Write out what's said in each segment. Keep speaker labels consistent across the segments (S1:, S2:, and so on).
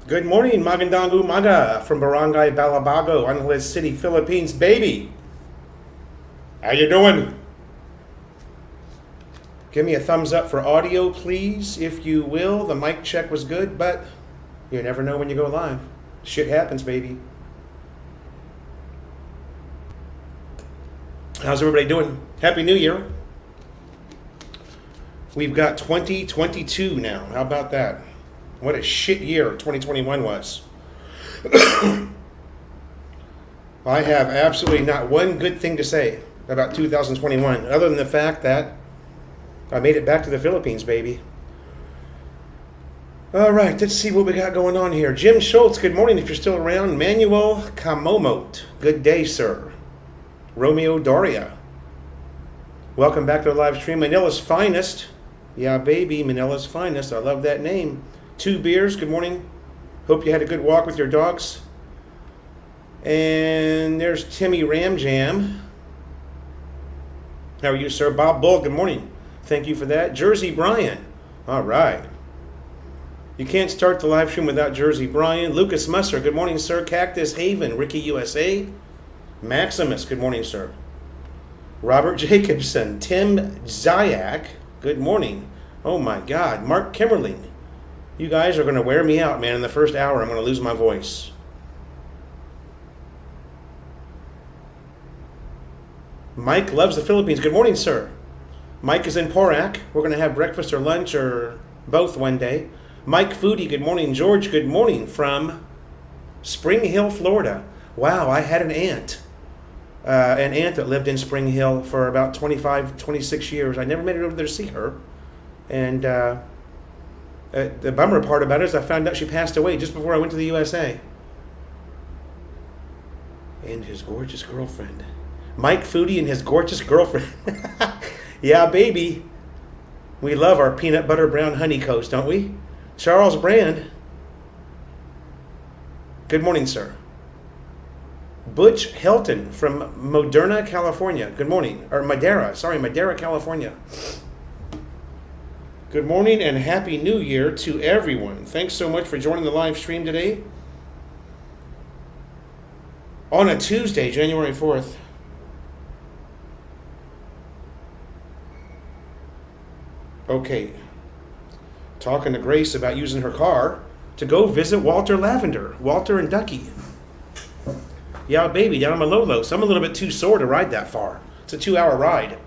S1: Good morning, Magandang Umaga from Barangay Balabago, Angeles City, Philippines, baby. How you doing? Give me a thumbs up for audio, please, if you will. The mic check was good, but you never know when you go live. Shit happens, baby. How's everybody doing? Happy New Year. We've got 2022 now. How about that? What a shit year 2021 was. I have absolutely not one good thing to say about 2021, other than the fact that I made it back to the Philippines, baby. All right, let's see what we got going on here. Jim Schultz, good morning if you're still around. Manuel Kamomot, good day, sir. Romeo Doria, welcome back to the live stream. Manila's Finest, yeah, baby, Manila's Finest. I love that name. Two Beers, good morning. Hope you had a good walk with your dogs. And there's Timmy Ramjam. How are you, sir? Bob Bull, good morning. Thank you for that. Jersey Brian, all right. You can't start the live stream without Jersey Brian. Lucas Musser, good morning, sir. Cactus Haven, Ricky USA. Maximus, good morning, sir. Robert Jacobson, Tim Zayak, good morning. Oh my God, Mark Kimmerling. You guys are going to wear me out, man. In the first hour, I'm going to lose my voice. Mike loves the Philippines. Good morning, sir. Mike is in Porac. We're going to have breakfast or lunch or both one day. Mike Foodie, good morning. George, good morning from Spring Hill, Florida. Wow, I had an aunt that lived in Spring Hill for about 25, 26 years. I never made it over there to see her. And the bummer part about it is I found out she passed away just before I went to the USA. And his gorgeous girlfriend. Mike Foodie and his gorgeous girlfriend. Yeah, baby. We love our peanut butter brown honey coast, don't we? Charles Brand. Good morning, sir. Butch Helton from Moderna, California. Good morning. Or Madera, California. Good morning and Happy New Year to everyone. Thanks so much for joining the live stream today. On a Tuesday, January 4th. Okay. Talking to Grace about using her car to go visit Walter Lavender. Walter and Ducky. Yeah, baby, down on Malolos. I'm a little bit too sore to ride that far. It's a 2-hour ride.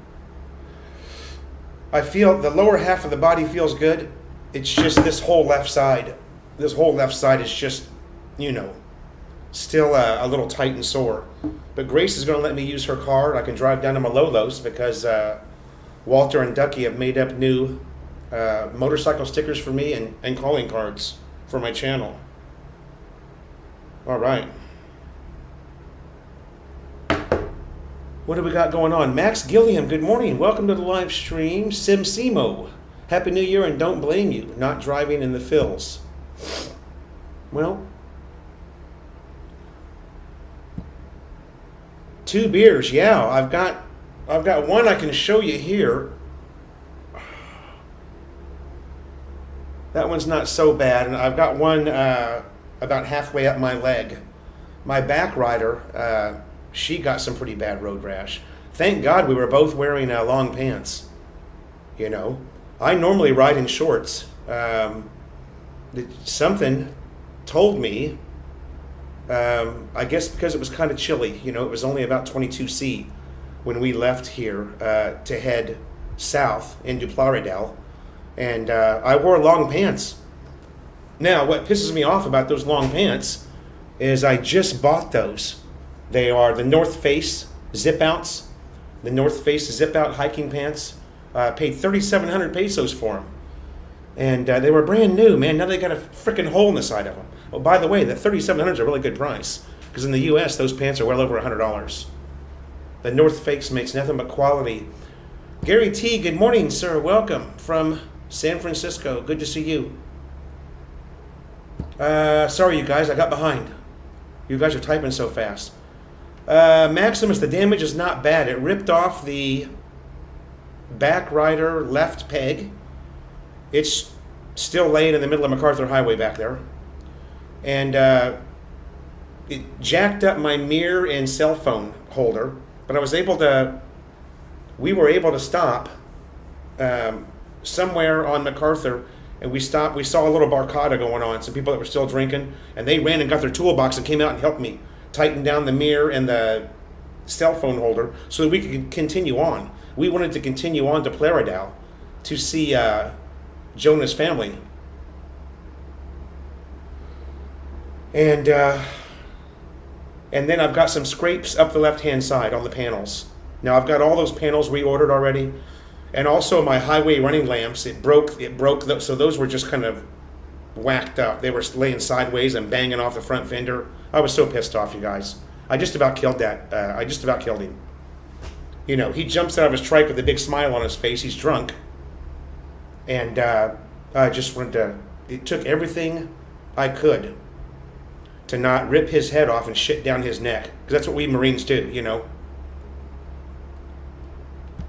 S1: I feel the lower half of the body feels good. It's just this whole left side. This whole left side is just, still a little tight and sore. But Grace is going to let me use her car. I can drive down to Malolos because Walter and Ducky have made up new motorcycle stickers for me and calling cards for my channel. All right. What do we got going on? Max Gilliam, good morning. Welcome to the live stream. SimSimo, Happy New Year and don't blame you. Not driving in the fills. Well, Two Beers. Yeah, I've got one I can show you here. That one's not so bad, and I've got one about halfway up my leg. My back rider. She got some pretty bad road rash. Thank God we were both wearing long pants. I normally ride in shorts. Something told me, I guess because it was kind of chilly, it was only about 22°C when we left here to head south into Plaridel. And I wore long pants. Now, what pisses me off about those long pants is I just bought those. They are the North Face Zip Outs. The North Face Zip Out hiking pants. Paid 3,700 pesos for them. And they were brand new, man. Now they got a freaking hole in the side of them. Oh, by the way, the 3,700 is a really good price. Because in the U.S., those pants are well over $100. The North Face makes nothing but quality. Gary T., good morning, sir. Welcome from San Francisco. Good to see you. Sorry, you guys. I got behind. You guys are typing so fast. Maximus, the damage is not bad. It ripped off the back rider left peg. It's still laying in the middle of MacArthur Highway back there. and it jacked up my mirror and cell phone holder. But we were able to stop somewhere on MacArthur, and we stopped. We saw a little barcada going on, some people that were still drinking, and they ran and got their toolbox and came out and helped me tighten down the mirror and the cell phone holder so that we could continue on. We wanted to continue on to Plaridel to see Jonah's family. And then I've got some scrapes up the left-hand side on the panels. Now I've got all those panels reordered already, and also my highway running lamps. It broke. So those were just kind of whacked up. They were laying sideways and banging off the front fender. I was so pissed off, you guys. I just about killed that. I just about killed him. You know, he jumps out of his trike with a big smile on his face. He's drunk, and I just wanted to. It took everything I could to not rip his head off and shit down his neck, because that's what we Marines do, you know.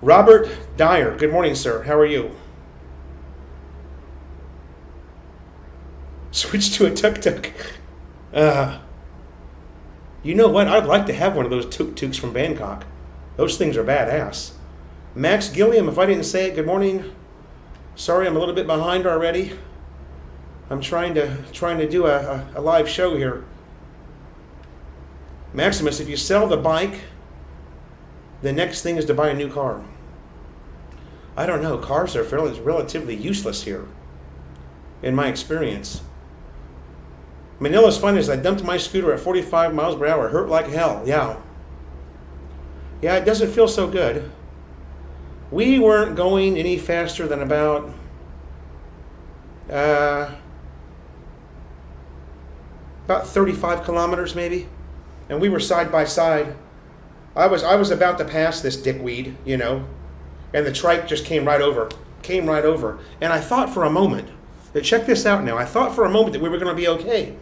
S1: Robert Dyer, good morning, sir. How are you? Switch to a tuk-tuk. You know what? I'd like to have one of those tuk-tuks from Bangkok. Those things are badass. Max Gilliam, if I didn't say it, good morning. Sorry, I'm a little bit behind already. I'm trying to do a live show here. Maximus, if you sell the bike, the next thing is to buy a new car. I don't know. Cars are relatively useless here, in my experience. Manila's fun is I dumped my scooter at 45 miles per hour. Hurt like hell. Yeah. Yeah, it doesn't feel so good. We weren't going any faster than about 35 kilometers maybe. And we were side by side. I was about to pass this dickweed, you know, and the trike just came right over. And I thought for a moment, check this out now, I thought for a moment that we were going to be okay.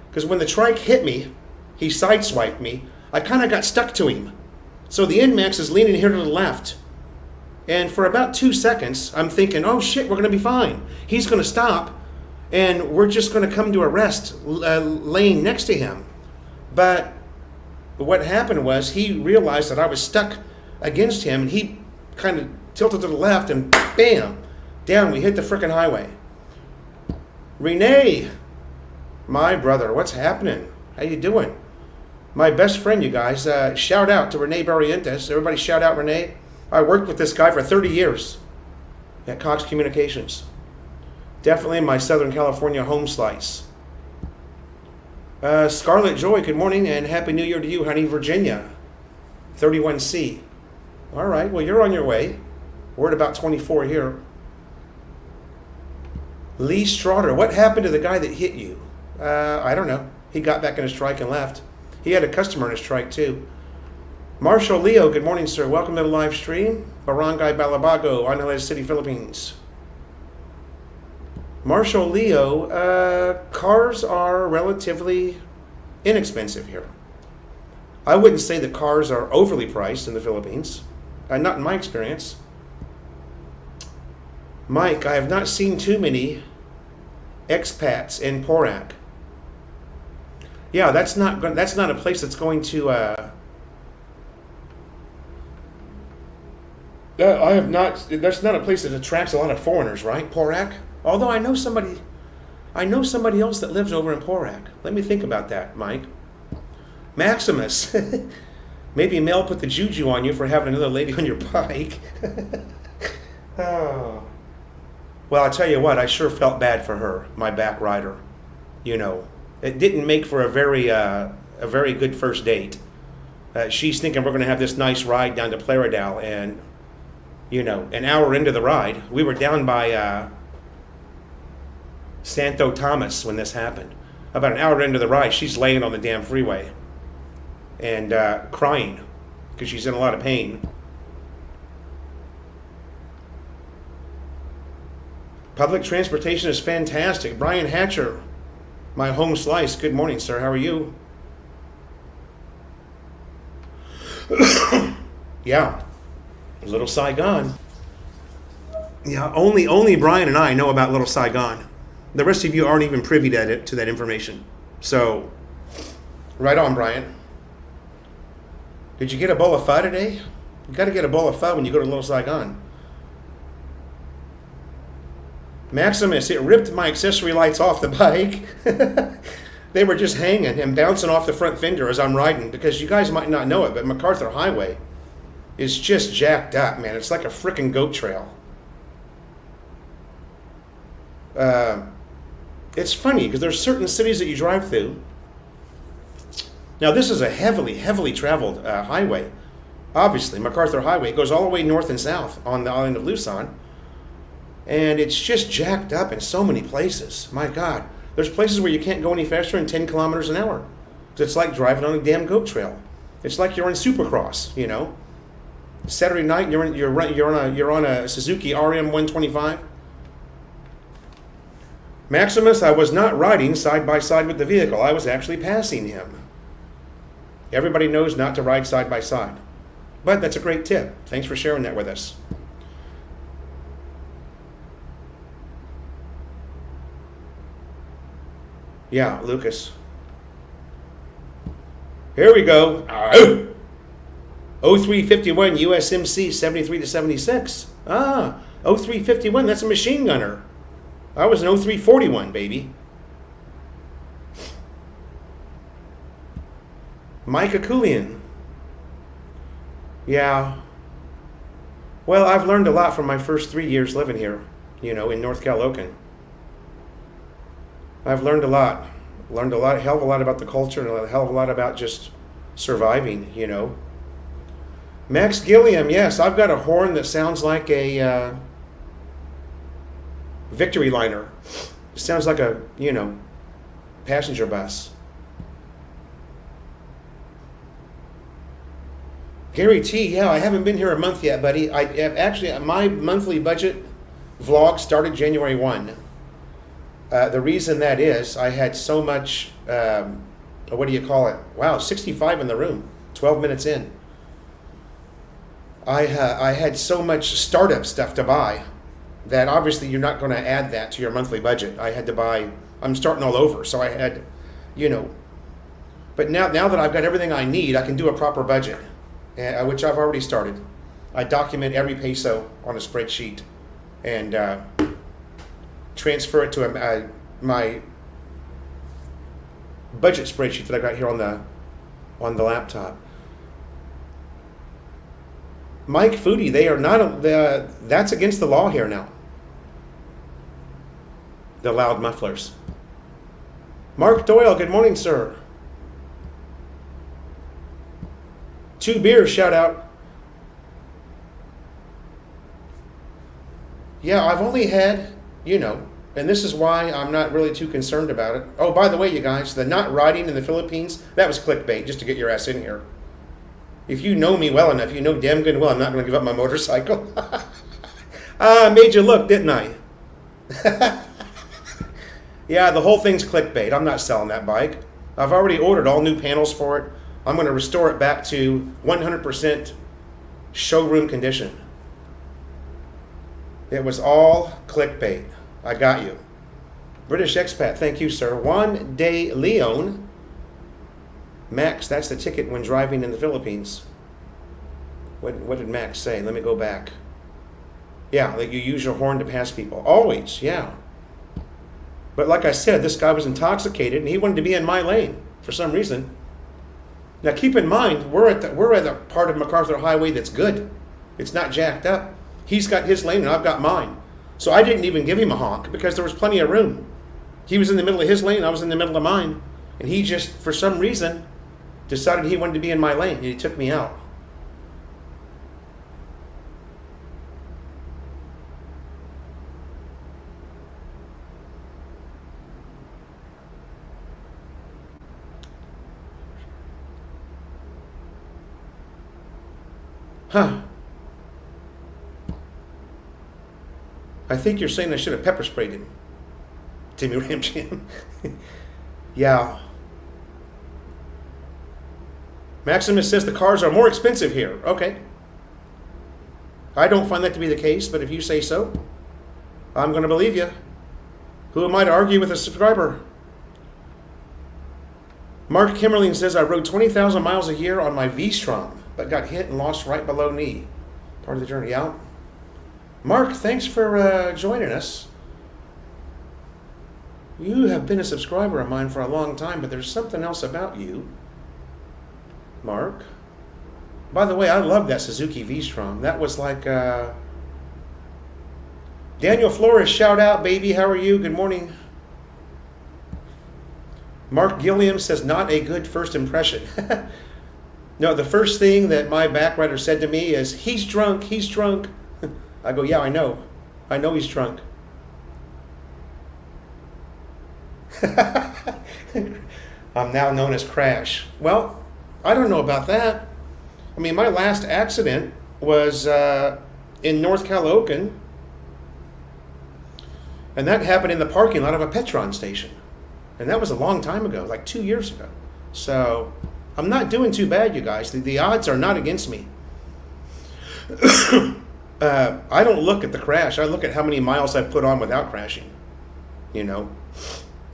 S1: Because when the trike hit me, he sideswiped me, I kind of got stuck to him. So the NMAX is leaning here to the left. And for about 2 seconds, I'm thinking, oh shit, we're going to be fine. He's going to stop, and we're just going to come to a rest laying next to him. But what happened was he realized that I was stuck against him, and he kind of tilted to the left, and bam, down we hit the frickin' highway. Renee, my brother, what's happening? How you doing? My best friend, you guys. Shout out to Renee Barrientos. Everybody shout out Renee. I worked with this guy for 30 years at Cox Communications. Definitely my Southern California home slice. Scarlett Joy, good morning and Happy New Year to you, honey. Virginia, 31C. All right, well, you're on your way. We're at about 24 here. Lee Straughter, what happened to the guy that hit you? I don't know. He got back in his trike and left. He had a customer in his trike too. Marshall Leo, good morning, sir. Welcome to the live stream. Barangay Balabago, Angeles City, Philippines. Marshall Leo, cars are relatively inexpensive here. I wouldn't say that cars are overly priced in the Philippines. Not in my experience. Mike, I have not seen too many expats in Porac. Yeah, that's not a place that's going to. I have not. That's not a place that attracts a lot of foreigners, right? Porac. Although I know somebody else that lives over in Porac. Let me think about that, Mike. Maximus, maybe Mel put the juju on you for having another lady on your bike. Oh. Well, I tell you what, I sure felt bad for her, my back rider. You know, it didn't make for a very good first date. She's thinking we're going to have this nice ride down to Plaridel, and you know, an hour into the ride, we were down by Santo Tomas when this happened. About an hour into the ride, she's laying on the damn freeway and crying because she's in a lot of pain. Public transportation is fantastic. Brian Hatcher, my home slice. Good morning, sir. How are you? Yeah, Little Saigon. Yeah, only Brian and I know about Little Saigon. The rest of you aren't even privy to that information. So, right on, Brian. Did you get a bowl of pho today? You got to get a bowl of pho when you go to Little Saigon. Maximus, it ripped my accessory lights off the bike. They were just hanging and bouncing off the front fender as I'm riding, because you guys might not know it, but MacArthur Highway is just jacked up, man. It's like a frickin' goat trail. It's funny because there's certain cities that you drive through. Now, this is a heavily traveled highway. Obviously, MacArthur Highway. It goes all the way north and south on the island of Luzon. And it's just jacked up in so many places. My God. There's places where you can't go any faster than 10 kilometers an hour. It's like driving on a damn goat trail. It's like you're in Supercross, you know. Saturday night, you're on a Suzuki RM 125. Maximus, I was not riding side by side with the vehicle. I was actually passing him. Everybody knows not to ride side by side. But that's a great tip. Thanks for sharing that with us. Yeah, Lucas. Here we go. 0351 USMC 73 to 76. 0351, that's a machine gunner. I was an 0341, baby. Mike Akulian. Yeah. Well, I've learned a lot from my first 3 years living here, in North Calocan. I've learned a lot. Learned a hell of a lot about the culture and a hell of a lot about just surviving, Max Gilliam, yes, I've got a horn that sounds like a Victory liner. It sounds like a, passenger bus. Gary T, yeah, I haven't been here a month yet, buddy. My monthly budget vlog started January 1. The reason that is, I had so much, what do you call it? Wow, 65 in the room, 12 minutes in. I had so much startup stuff to buy that obviously you're not going to add that to your monthly budget. I had to buy, I'm starting all over, so I had, But now that I've got everything I need, I can do a proper budget, which I've already started. I document every peso on a spreadsheet and transfer it to my budget spreadsheet that I got here on the laptop. Mike Foodie, they are not that's against the law here now. The loud mufflers. Mark Doyle, good morning, sir. 2 beers, shout out. Yeah, I've only had, and this is why I'm not really too concerned about it. Oh, by the way, you guys, the not riding in the Philippines, that was clickbait, just to get your ass in here. If you know me well enough, you know damn good well I'm not going to give up my motorcycle. I made you look, didn't I? Yeah, the whole thing's clickbait. I'm not selling that bike. I've already ordered all new panels for it. I'm going to restore it back to 100% showroom condition. It was all clickbait. I got you. British Expat, thank you, sir. Juan de Leon. Max, that's the ticket when driving in the Philippines. What did Max say? Let me go back. Yeah, like you use your horn to pass people. Always, yeah. But like I said, this guy was intoxicated and he wanted to be in my lane for some reason. Now keep in mind, we're at a part of MacArthur Highway that's good. It's not jacked up. He's got his lane and I've got mine. So I didn't even give him a honk because there was plenty of room. He was in the middle of his lane, I was in the middle of mine. And he just, for some reason, decided he wanted to be in my lane and he took me out. Huh. I think you're saying I should have pepper sprayed him. Timmy Ram Jam. Yeah. Maximus says the cars are more expensive here. Okay. I don't find that to be the case, but if you say so, I'm going to believe you. Who am I to argue with a subscriber? Mark Kimmerling says, I rode 20,000 miles a year on my V-Strom, but got hit and lost right below knee. Part of the journey out. Mark, thanks for joining us. You have been a subscriber of mine for a long time, but there's something else about you, Mark. By the way, I love that Suzuki V-Strom. That was like... Daniel Flores, shout out, baby. How are you? Good morning. Mark Gilliam says, not a good first impression. No, the first thing that my backwriter said to me is, he's drunk, he's drunk. I go, yeah, I know. I know he's drunk. I'm now known as Crash. Well, I don't know about that. I mean, my last accident was in North Calocan, and that happened in the parking lot of a Petron station. And that was a long time ago, like 2 years ago. So I'm not doing too bad, you guys. The odds are not against me. I don't look at the crash. I look at how many miles I put on without crashing. You know.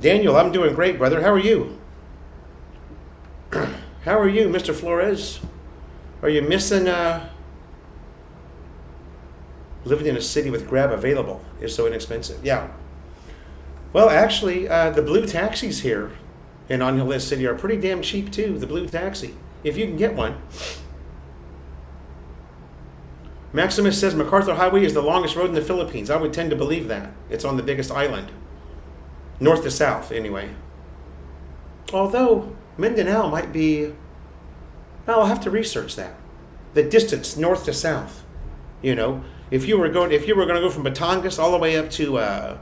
S1: Daniel, I'm doing great, brother. How are you? How are you, Mr. Flores? Are you missing living in a city with Grab available is so inexpensive? Yeah. Well, actually, the blue taxis here in Angeles City are pretty damn cheap too. The blue taxi, if you can get one. Maximus says MacArthur Highway is the longest road in the Philippines. I would tend to believe that. It's on the biggest island. North to south, anyway. Although, Mindanao might be... I'll have to research that. The distance, north to south. You know, if you were going to go from Batangas all the way up to...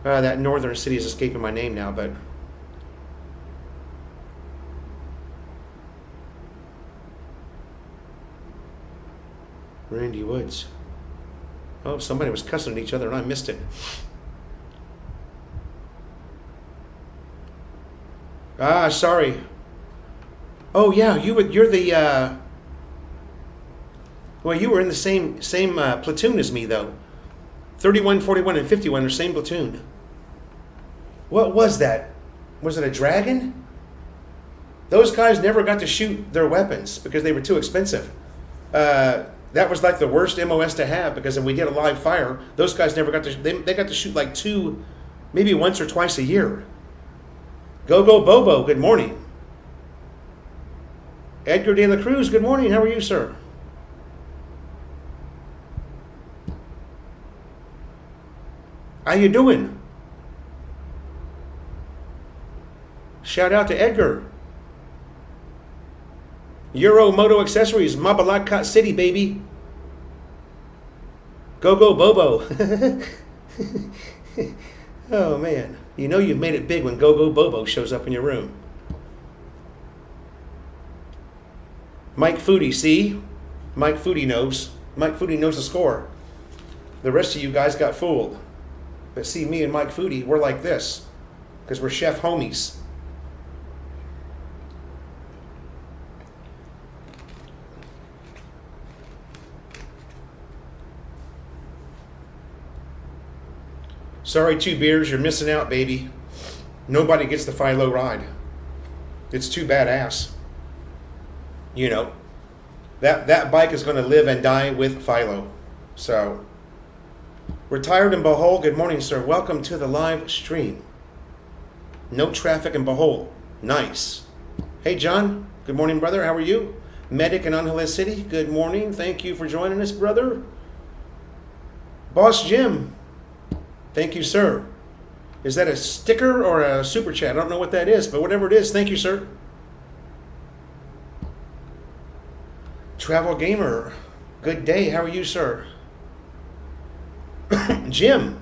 S1: that northern city is escaping my name now, but... Randy Woods. Oh, somebody was cussing at each other and I missed it. Ah, sorry. Oh yeah, you're the well, you were in the same platoon as me though. 31, 41, and 51 are same platoon. What was that? Was it a dragon? Those guys never got to shoot their weapons because they were too expensive. That was like the worst MOS to have because if we did a live fire, those guys never got to. They got to shoot like two, maybe once or twice a year. Go Bobo, good morning. Edgar de la Cruz, good morning. How are you, sir? How you doing? Shout out to Edgar. Euro Moto Accessories, Mabalacat City, baby. Go Bobo. Oh man, you know you've made it big when Go Bobo shows up in your room. Mike Foodie, see? Mike Foodie knows. Mike Foodie knows the score. The rest of you guys got fooled. But see, me and Mike Foodie, we're like this because we're chef homies. Sorry, 2 beers, you're missing out, baby. Nobody gets the Philo ride. It's too badass. You know, that bike is going to live and die with Philo. So, retired in Bohol, good morning, sir. Welcome to the live stream. No traffic in Bohol. Nice. Hey, John. Good morning, brother. How are you? Medic in Angeles City. Good morning. Thank you for joining us, brother. Boss Jim. Thank you, sir. Is that a sticker or a super chat? I don't know what that is, but whatever it is, thank you, sir. Travel Gamer. Good day. How are you, sir? Jim.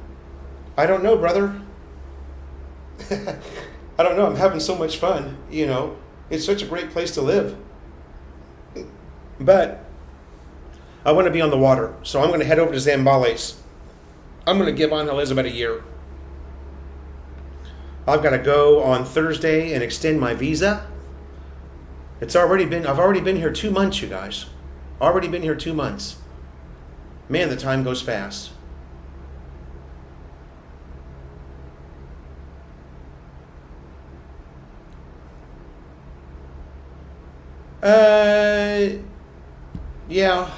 S1: I don't know, brother. I don't know. I'm having so much fun. You know, it's such a great place to live. But I want to be on the water, so I'm going to head over to Zambales. I'm going to give Aunt Elizabeth a year. I've got to go on Thursday and extend my visa. I've already been here 2 months, you guys. Already been here 2 months. Man, the time goes fast. Yeah.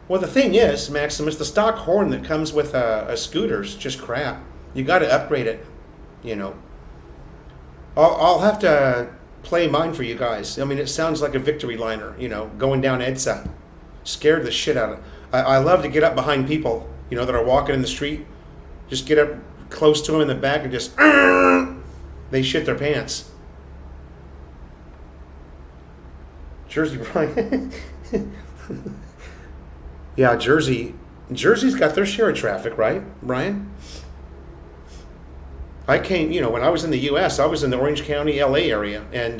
S1: Well, the thing is, Maximus, the stock horn that comes with a scooter's just crap. You got to upgrade it. You know. I'll have to play mine for you guys. I mean, it sounds like a victory liner. You know, going down EDSA, scared the shit out of. I love to get up behind people. You know, that are walking in the street. Just get up close to them in the back and just. They shit their pants. Jersey, Brian. Yeah, Jersey's got their share of traffic, right, Brian? I came, you know, when I was in the U.S., I was in the Orange County, L.A. area, and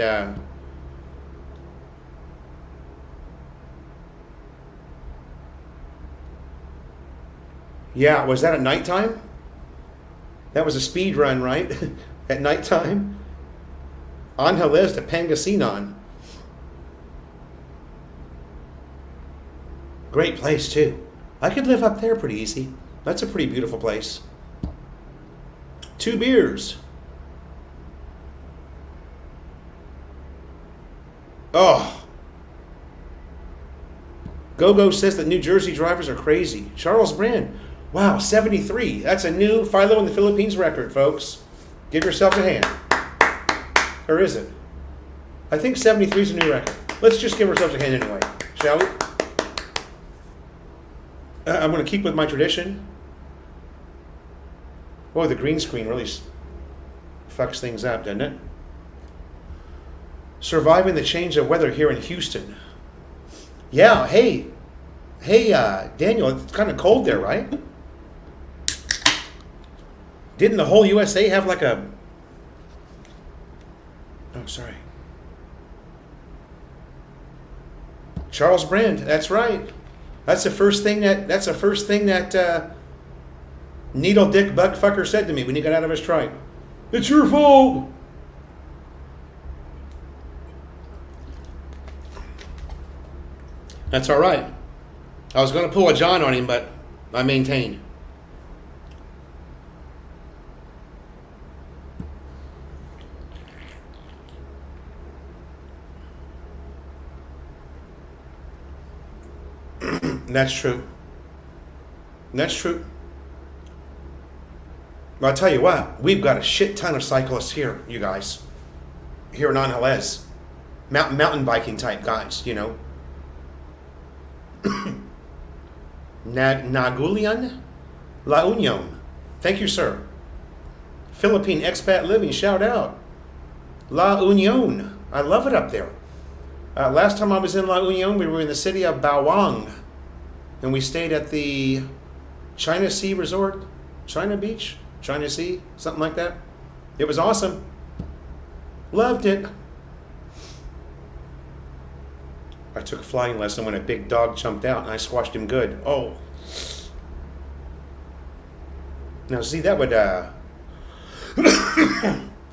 S1: yeah, was that at nighttime? That was a speed run, right? At nighttime? Angeles to Pangasinan. Great place, too. I could live up there pretty easy. That's a pretty beautiful place. 2 beers. Oh. Go says that New Jersey drivers are crazy. Charles Brand. Wow, 73. That's a new Philo in the Philippines record, folks. Give yourself a hand. Or is it? I think 73 is a new record. Let's just give ourselves a hand anyway, shall we? I'm going to keep with my tradition. Oh, the green screen really fucks things up, doesn't it? Surviving the change of weather here in Houston. Yeah, hey, Daniel, it's kind of cold there, right? Didn't the whole USA have like a... Oh, sorry. Charles Brand, that's right. That's the first thing that needle dick bug fucker said to me when he got out of his trike. It's your fault. That's all right. I was going to pull a John on him, but I maintain. That's true. That's true. Well, I'll tell you what, we've got a shit ton of cyclists here, you guys. Here in Angeles. Mountain biking type guys, you know. Nagulian? La Union. Thank you, sir. Philippine expat living, shout out. La Union. I love it up there. Last time I was in La Union, we were in the city of Bawang. And we stayed at the China Sea Resort. China Beach? China Sea? Something like that. It was awesome. Loved it. I took a flying lesson when a big dog jumped out and I squashed him good. Oh. Now see, that would that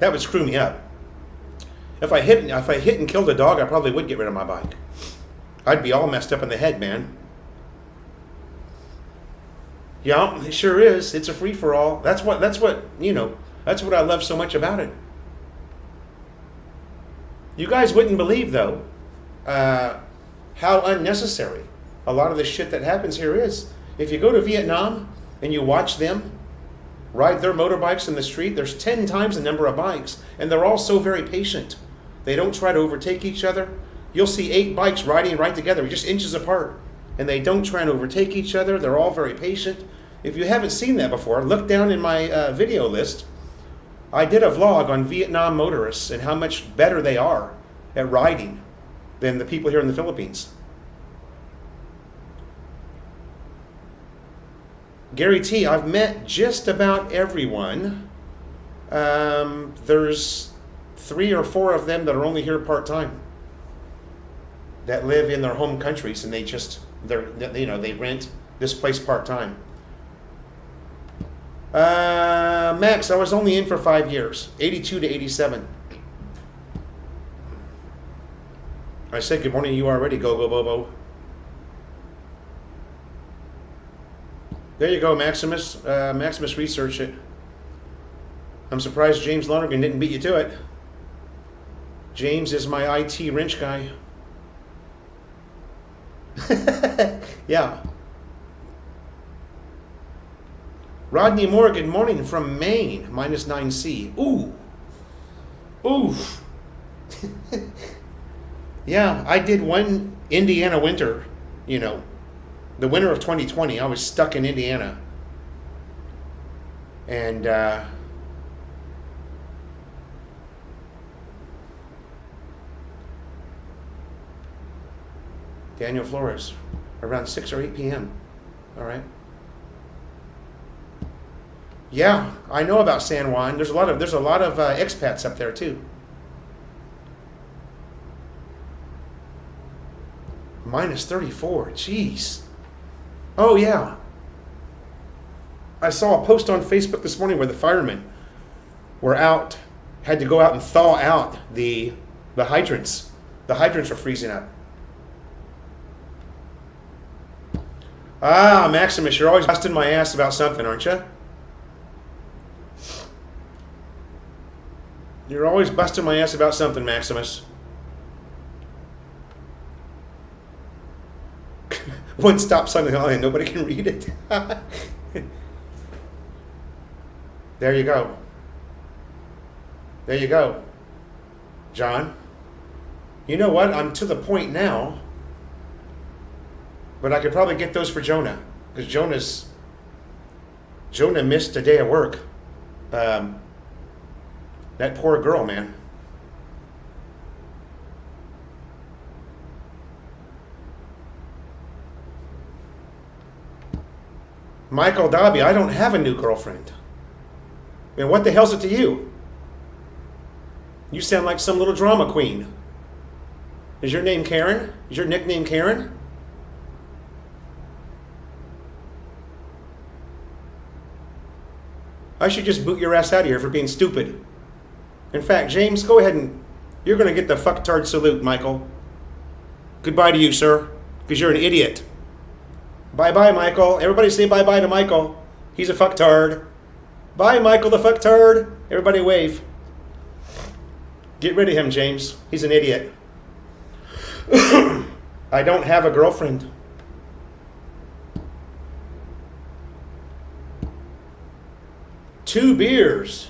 S1: would screw me up. If I hit and killed a dog, I probably would get rid of my bike. I'd be all messed up in the head, man. Yeah, it sure is. It's a free for all. That's what you know. That's what I love so much about it. You guys wouldn't believe though how unnecessary a lot of the shit that happens here is. If you go to Vietnam and you watch them ride their motorbikes in the street, there's 10 times the number of bikes, and they're all so very patient. They don't try to overtake each other. You'll see 8 bikes riding right together, just inches apart. And they don't try and overtake each other. They're all very patient. If you haven't seen that before, look down in my video list. I did a vlog on Vietnam motorists and how much better they are at riding than the people here in the Philippines. Gary T, I've met just about everyone. There's 3 or 4 of them that are only here part-time, that live in their home countries, and they rent this place part-time. Max, I was only in for 5 years, 82 to 87. I said good morning to you already, Go Bobo. There you go, Maximus. Maximus researched it. I'm surprised James Lonergan didn't beat you to it. James is my IT wrench guy. Yeah. Rodney Moore, good morning from Maine, -9C. Ooh. Oof. Yeah, I did one Indiana winter, you know, the winter of 2020. I was stuck in Indiana. And Daniel Flores, around 6 or 8 p.m. All right. Yeah, I know about San Juan. There's a lot of expats up there too. -34. Jeez. Oh yeah. I saw a post on Facebook this morning where the firemen were had to go out and thaw out the hydrants. The hydrants are freezing up. Ah, Maximus, you're always busting my ass about something, aren't you? You're always busting my ass about something, Maximus. One stop sign and nobody can read it. There you go. There you go. John, you know what? I'm to the point now, but I could probably get those for Jonah, because Jonah missed a day of work. That poor girl, man. Michael Dobby, I don't have a new girlfriend. And what the hell's it to you? You sound like some little drama queen. Is your name Karen? Is your nickname Karen? I should just boot your ass out of here for being stupid. In fact, James, go ahead and you're going to get the fucktard salute, Michael. Goodbye to you, sir, because you're an idiot. Bye-bye, Michael. Everybody say bye-bye to Michael. He's a fucktard. Bye, Michael the fucktard. Everybody wave. Get rid of him, James. He's an idiot. I don't have a girlfriend. Two beers.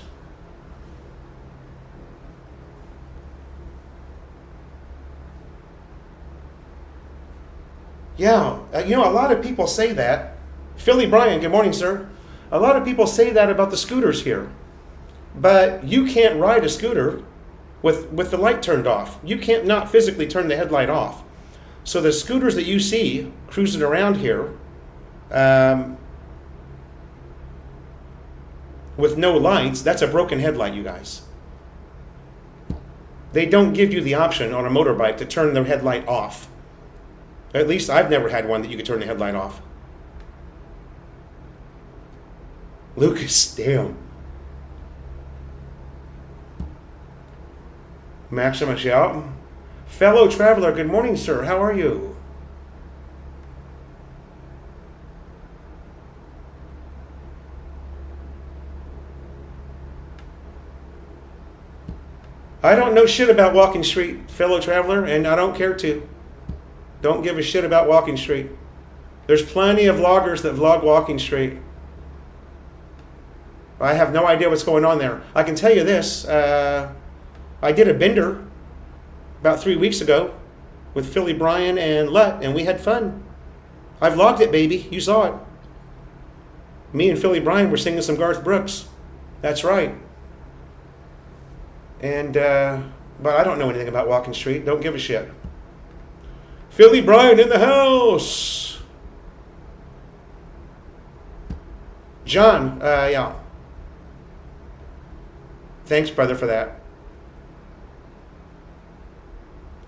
S1: Yeah, you know, a lot of people say that. Philly Bryan, good morning, sir. A lot of people say that about the scooters here. But you can't ride a scooter with the light turned off. You can't not physically turn the headlight off. So the scooters that you see cruising around here with no lights, that's a broken headlight, you guys. They don't give you the option on a motorbike to turn the headlight off. At least I've never had one that you could turn the headlight off. Lucas, damn. Maximus, yeah. Fellow traveler, good morning, sir. How are you? I don't know shit about Walking Street, fellow traveler, and I don't care to. Don't give a shit about Walking Street. There's plenty of vloggers that vlog Walking Street. I have no idea what's going on there. I can tell you this. I did a bender about 3 weeks ago with Philly Bryan and Lutt, and we had fun. I vlogged it, baby. You saw it. Me and Philly Bryan were singing some Garth Brooks. That's right. And, but I don't know anything about Walking Street. Don't give a shit. Philly Bryan in the house. John, yeah. Thanks, brother, for that.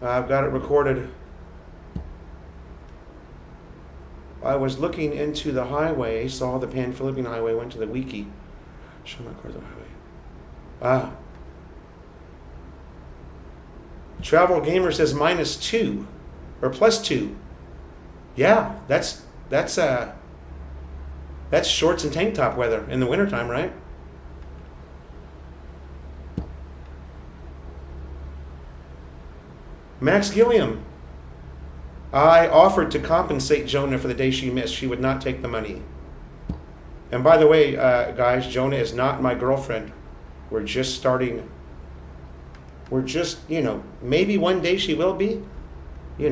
S1: I've got it recorded. I was looking into the highway, saw the Pan-Philippine Highway, went to the wiki. Show my car the highway. Ah. Travel Gamer says -2 or +2. Yeah, that's shorts and tank top weather in the wintertime, right? Max Gilliam. I offered to compensate Jonah for the day she missed. She would not take the money. And by the way, guys, Jonah is not my girlfriend. We're just starting. We're just, maybe one day she will be. You're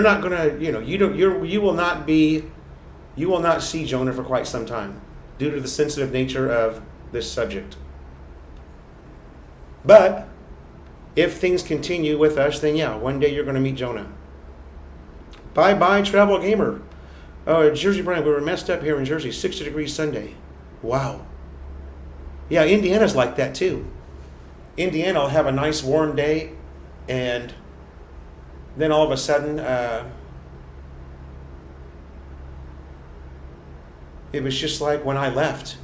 S1: not gonna, you will not see Jonah for quite some time due to the sensitive nature of this subject. But if things continue with us, then yeah, one day you're going to meet Jonah. Bye-bye, Travel Gamer. Oh, Jersey Brian, we were messed up here in Jersey. 60 degrees Sunday. Wow. Yeah, Indiana's like that too. Indiana will have a nice warm day, and then all of a sudden, it was just like when I left.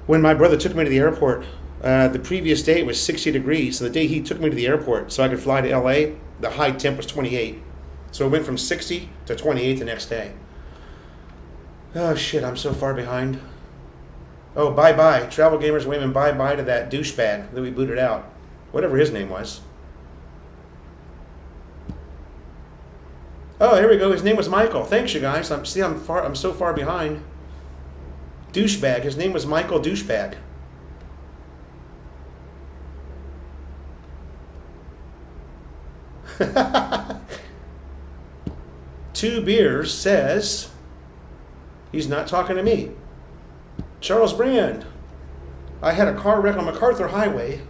S1: When my brother took me to the airport, the previous day it was 60 degrees. So the day he took me to the airport so I could fly to LA, the high temp was 28. So it went from 60 to 28 the next day. Oh shit, I'm so far behind. Oh, bye-bye. Travel Gamers Women, bye-bye to that douchebag that we booted out. Whatever his name was. Oh, here we go. His name was Michael. Thanks, you guys. I'm so far behind. Douchebag. His name was Michael Douchebag. Two Beers says he's not talking to me. Charles Brand. I had a car wreck on MacArthur Highway.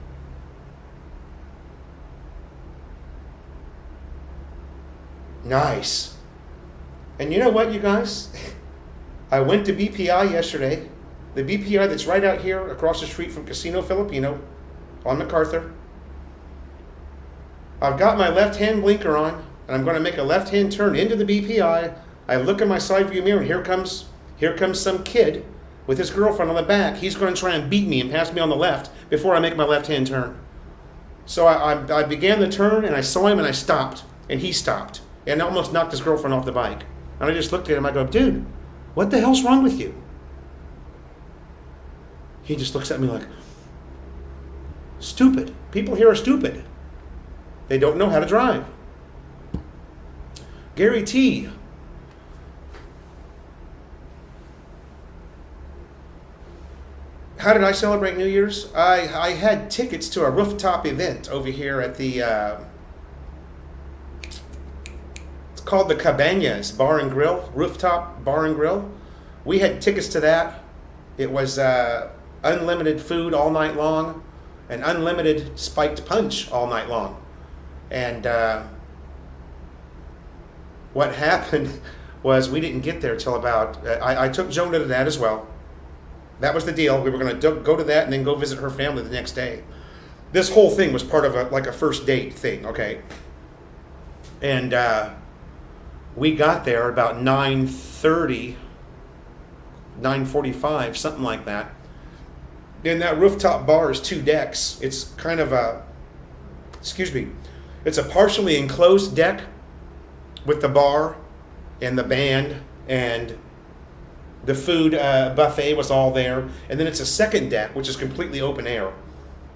S1: Nice. And you know what, you guys? I went to BPI yesterday. The BPI that's right out here across the street from Casino Filipino on MacArthur. I've got my left-hand blinker on, and I'm going to make a left-hand turn into the BPI. I look in my side view mirror, and here comes some kid with his girlfriend on the back. He's going to try and beat me and pass me on the left before I make my left-hand turn. So I began the turn, and I saw him, and I stopped, and he stopped, and almost knocked his girlfriend off the bike. And I just looked at him. I go, dude, what the hell's wrong with you? He just looks at me like, stupid. People here are stupid. They don't know how to drive. Gary T. How did I celebrate New Year's? I had tickets to a rooftop event over here at the, it's called the Cabañas Bar and Grill, Rooftop Bar and Grill. We had tickets to that. It was unlimited food all night long and unlimited spiked punch all night long. And what happened was we didn't get there till about, I took Jonah to that as well. That was the deal. We were going to go to that and then go visit her family the next day. This whole thing was part of a first date thing, okay? And we got there about 9:30, 9:45, something like that. And that rooftop bar is 2 decks. It's kind of it's a partially enclosed deck with the bar and the band, and the food buffet was all there. And then it's a second deck, which is completely open air.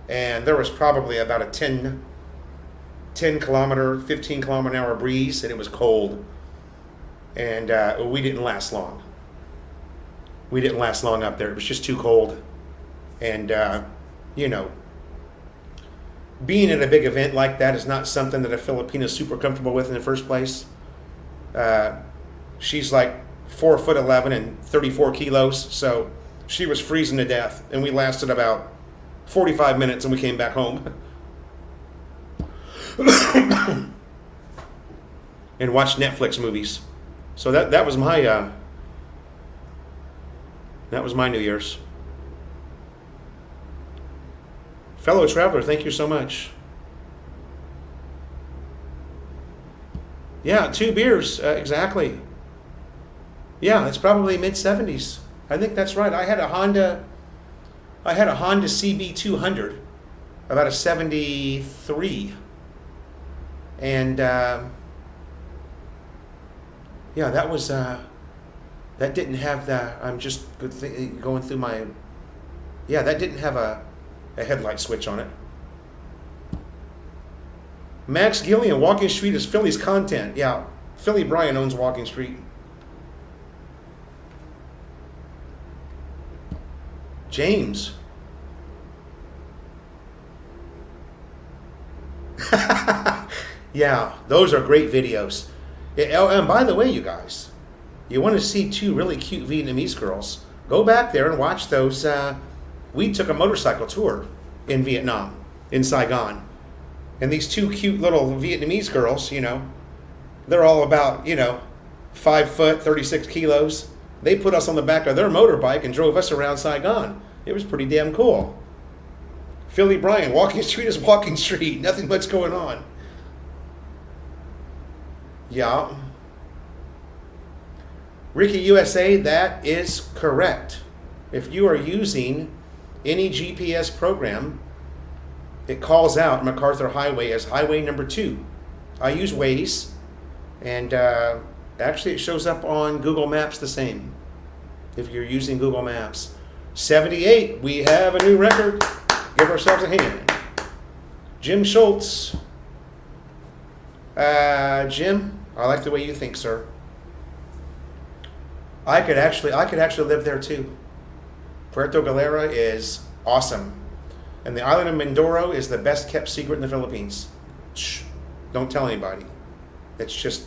S1: And there was probably about a 10 kilometer, 15 kilometer an hour breeze, and it was cold. And we didn't last long. We didn't last long up there. It was just too cold. And, being at a big event like that is not something that a Filipino is super comfortable with in the first place. She's like 4'11" and 34 kilos, so she was freezing to death, and we lasted about 45 minutes and we came back home. And watched Netflix movies. So that was my New Year's. Fellow traveler, thank you so much. Yeah, 2 beers, exactly. Yeah, it's probably mid-70s. I think that's right. I had a Honda CB200, about a 73. And that was that didn't have the, I'm just going through my, that didn't have a headlight switch on it. Max Gillian, Walking Street is Philly's content. Yeah, Philly Brian owns Walking Street. James. Yeah, those are great videos. And by the way, you guys, you want to see two really cute Vietnamese girls, go back there and watch those. We took a motorcycle tour in Vietnam, in Saigon. And these two cute little Vietnamese girls, you know, they're all about, 5 foot, 36 kilos. They put us on the back of their motorbike and drove us around Saigon. It was pretty damn cool. Philly Brian, Walking Street is Walking Street. Nothing much going on. Yeah. Ricky USA, that is correct. If you are using any GPS program, it calls out MacArthur Highway as highway number 2. I use Waze, and actually it shows up on Google Maps the same, if you're using Google Maps. 78, we have a new record. Give ourselves a hand. Jim Schultz. Jim, I like the way you think, sir. I could actually live there too. Puerto Galera is awesome. And the island of Mindoro is the best kept secret in the Philippines. Shh, don't tell anybody. It's just,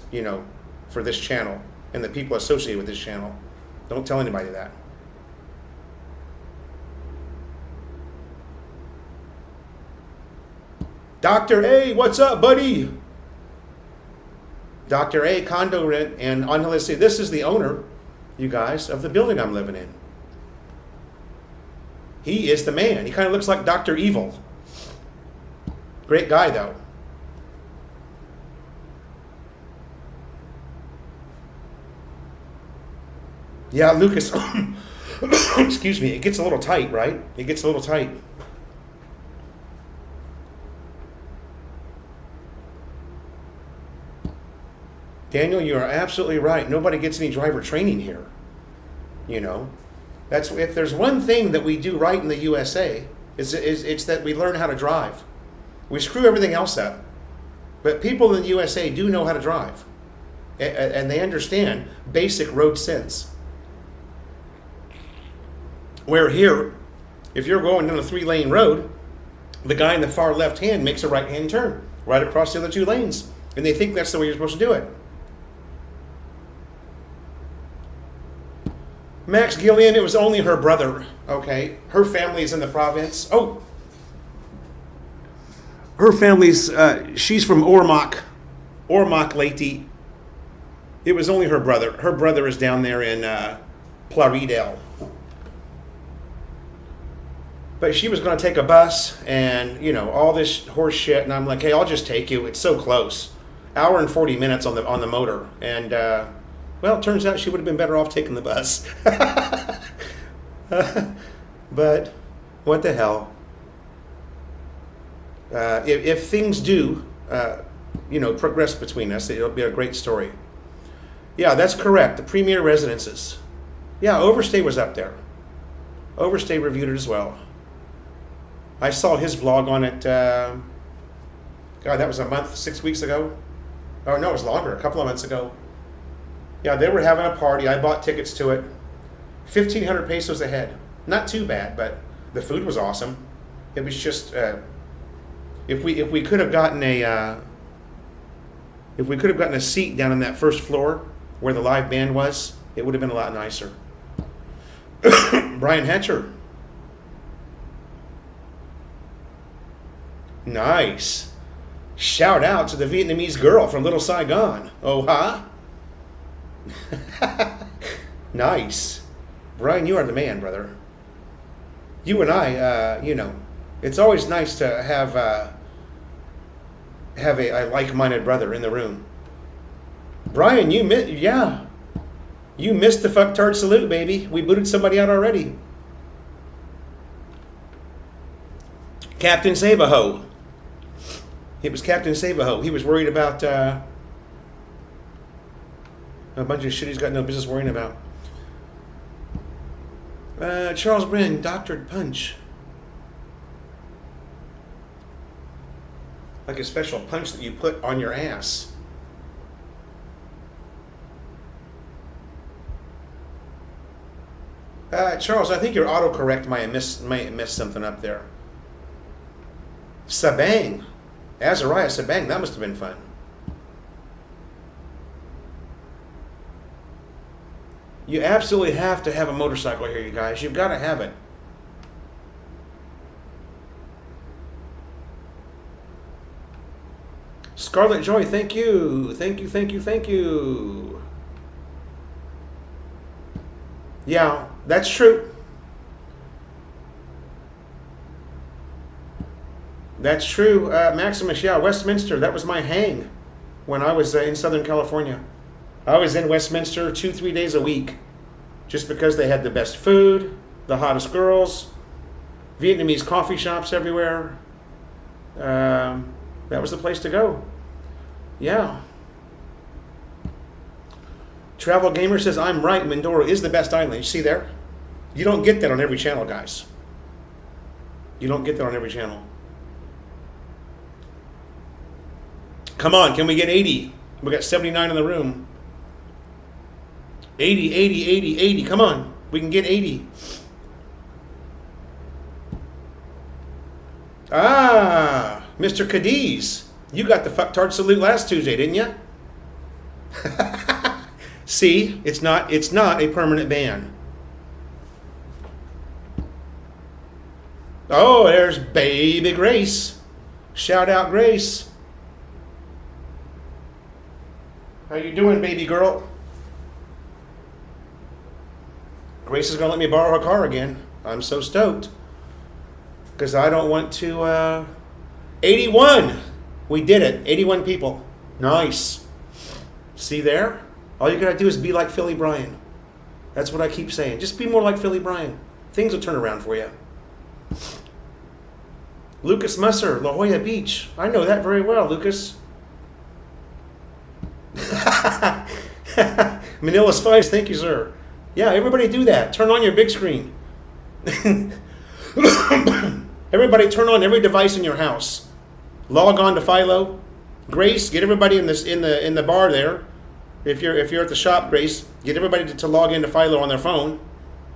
S1: for this channel and the people associated with this channel. Don't tell anybody that. Dr. A, what's up, buddy? Dr. A, condo rent, and let's see, this is the owner, you guys, of the building I'm living in. He is the man. He kind of looks like Dr. Evil. Great guy, though. Yeah, Lucas. Excuse me. It gets a little tight, right? It gets a little tight. Daniel, you are absolutely right. Nobody gets any driver training here. That's if there's one thing that we do right in the USA, it's that we learn how to drive. We screw everything else up, but people in the USA do know how to drive, and they understand basic road sense. Where here, if you're going down a 3-lane road, the guy in the far left hand makes a right-hand turn right across the other 2 lanes, and they think that's the way you're supposed to do it. Max Gillian, it was only her brother, okay? Her family's in the province. Oh. Her family's, she's from Ormoc, Leyte. It was only her brother. Her brother is down there in Plaridel. But she was going to take a bus and, all this horse shit. And I'm like, hey, I'll just take you. It's so close. Hour and 40 minutes on the motor. And, well, it turns out she would have been better off taking the bus. But what the hell? If things do, progress between us, it'll be a great story. Yeah, that's correct. The premier residences. Yeah, Overstay was up there. Overstay reviewed it as well. I saw his vlog on it. God, that was a month, 6 weeks ago. Oh, no, it was longer, a couple of months ago. Yeah, they were having a party. I bought tickets to it. 1,500 pesos a head. Not too bad, but the food was awesome. It was just if we could have gotten a seat down on that first floor where the live band was, it would have been a lot nicer. Brian Hatcher. Nice. Shout out to the Vietnamese girl from Little Saigon. Oh, huh? Nice. Brian, you are the man, brother. You and I, it's always nice to have a like-minded brother in the room. Brian, you missed the fucktard salute, baby. We booted somebody out already. Captain Save-A-Ho. It was Captain Save-A-Ho. He was worried about a bunch of shit he's got no business worrying about. Charles Brand, doctored punch. Like a special punch that you put on your ass. Charles, I think your autocorrect might have messed something up there. Sabang. Azariah Sabang. That must have been fun. You absolutely have to have a motorcycle here, you guys. You've got to have it. Scarlet Joy, thank you. Thank you, thank you, thank you. Yeah, that's true. That's true. Maximus, yeah, Westminster, that was my hang when I was in Southern California. I was in Westminster 2-3 days a week just because they had the best food, the hottest girls, Vietnamese coffee shops everywhere. That was the place to go. Yeah. Travel Gamer says, I'm right, Mindoro is the best island. You see there? You don't get that on every channel, guys. You don't get that on every channel. Come on, can we get 80? We got 79 in the room. 80, 80, 80, 80. Come on. We can get 80. Ah, Mr. Cadiz. You got the fucktard salute last Tuesday, didn't you? See, it's not a permanent ban. Oh, there's baby Grace. Shout out, Grace. How you doing, baby girl? Grace is going to let me borrow her car again. I'm so stoked. Because I don't want to... 81! We did it. 81 people. Nice. See there? All you got to do is be like Philly Bryan. That's what I keep saying. Just be more like Philly Bryan. Things will turn around for you. Lucas Musser, La Jolla Beach. I know that very well, Lucas. Manila Spice, thank you, sir. Yeah, everybody do that. Turn on your big screen. Everybody turn on every device in your house. Log on to Philo. Grace, get everybody in the bar there. If you're at the shop, Grace, get everybody to log into Philo on their phone.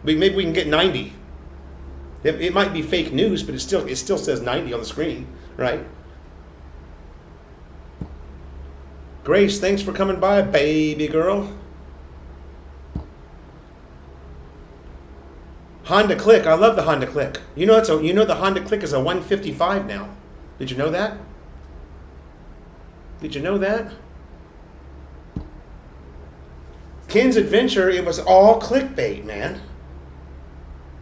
S1: Maybe we can get 90. It might be fake news, but it still says 90 on the screen, right? Grace, thanks for coming by, baby girl. Honda Click, I love the Honda Click. You know the Honda Click is a 155 now. Did you know that? Did you know that? Ken's Adventure, it was all clickbait, man.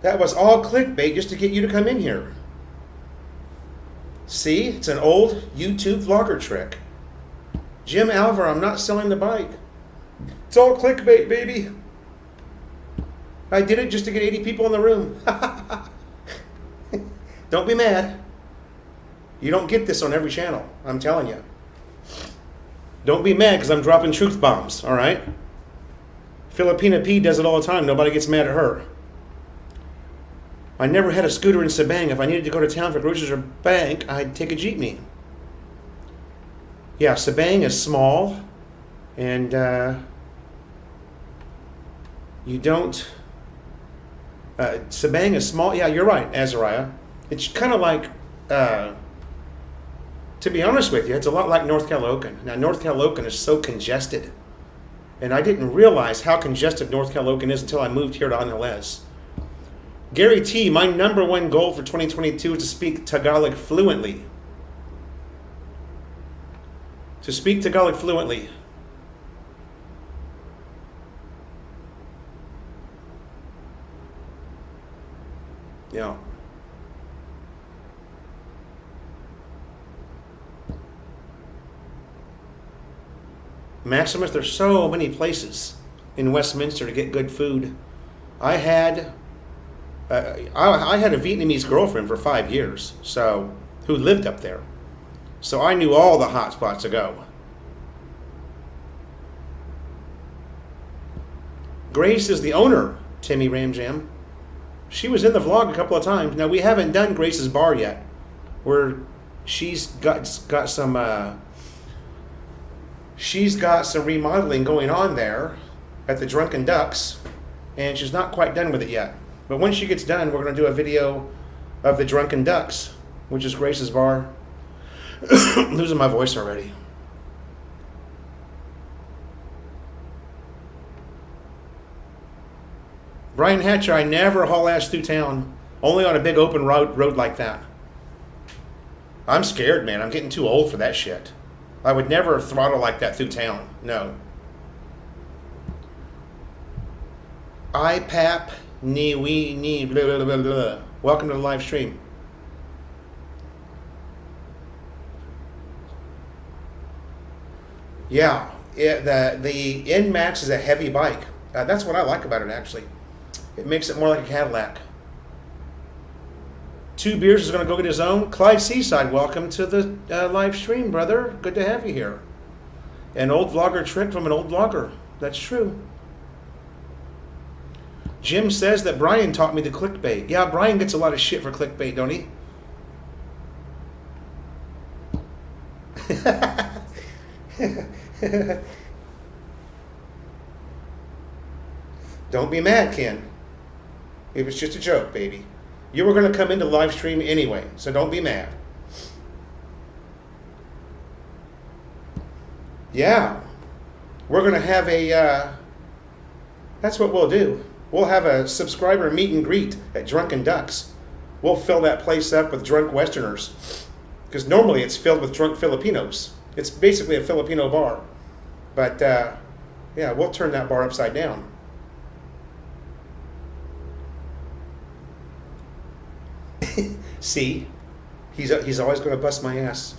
S1: That was all clickbait just to get you to come in here. See, it's an old YouTube vlogger trick. Jim Alvar, I'm not selling the bike. It's all clickbait, baby. I did it just to get 80 people in the room. Don't be mad. You don't get this on every channel, I'm telling you. Don't be mad because I'm dropping truth bombs, all right? Filipina P does it all the time. Nobody gets mad at her. I never had a scooter in Sabang. If I needed to go to town for groceries or bank, I'd take a jeepney. Yeah, Sabang is small, and you don't... Sabang is small. Yeah, you're right, Azariah. It's kind of like... to be honest with you, it's a lot like North Caloocan. Now, North Caloocan is so congested. And I didn't realize how congested North Caloocan is until I moved here to Angeles. Gary T, my #1 goal for 2022 is to speak Tagalog fluently. To speak Tagalog fluently. Yeah. Maximus, there's so many places in Westminster to get good food. I had a Vietnamese girlfriend for 5 years, who lived up there. So I knew all the hot spots to go. Grace is the owner, Timmy Ramjam. She was in the vlog a couple of times. Now, we haven't done Grace's bar yet. We're she's got some remodeling going on there at the Drunken Ducks, and she's not quite done with it yet. But when she gets done, we're going to do a video of the Drunken Ducks, which is Grace's bar. Losing my voice already. Brian Hatcher, I never haul ass through town, only on a big open road like that. I'm scared, man. I'm getting too old for that shit. I would never throttle like that through town. No. IPAP, knee, wee, knee, blah, blah, blah, blah. Welcome to the live stream. Yeah, the NMAX is a heavy bike. That's what I like about it, actually. It makes it more like a Cadillac. 2 Beers is going to go get his own. Clyde Seaside, welcome to the live stream, brother. Good to have you here. An old vlogger trick from an old vlogger. That's true. Jim says that Brian taught me the clickbait. Yeah, Brian gets a lot of shit for clickbait, don't he? Don't be mad, Ken. It was just a joke, baby. You were going to come into live stream anyway, so don't be mad. Yeah. We're going to have that's what we'll do. We'll have a subscriber meet and greet at Drunken Ducks. We'll fill that place up with drunk Westerners. Because normally it's filled with drunk Filipinos. It's basically a Filipino bar. But, yeah, we'll turn that bar upside down. See? He's always going to bust my ass.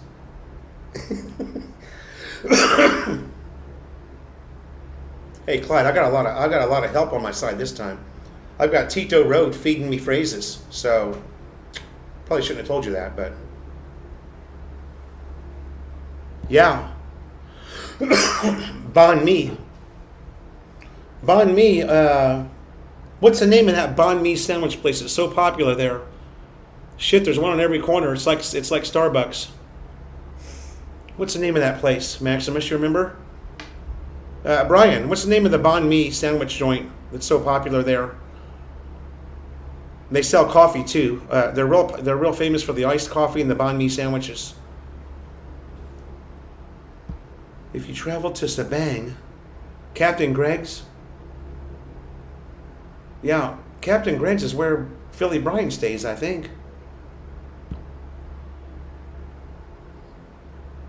S1: Hey, Clyde, I got a lot of help on my side this time. I've got Tito Road feeding me phrases, so probably shouldn't have told you that, but yeah. Banh mi. Banh mi, what's the name of that banh mi sandwich place? It's so popular there. Shit, there's one on every corner. It's like Starbucks. What's the name of that place, Maximus? You remember? Brian, what's the name of the banh mi sandwich joint that's so popular there? They sell coffee too. They're real famous for the iced coffee and the banh mi sandwiches. If you travel to Sabang, Captain Greg's. Yeah, Captain Greg's is where Philly Brian stays, I think.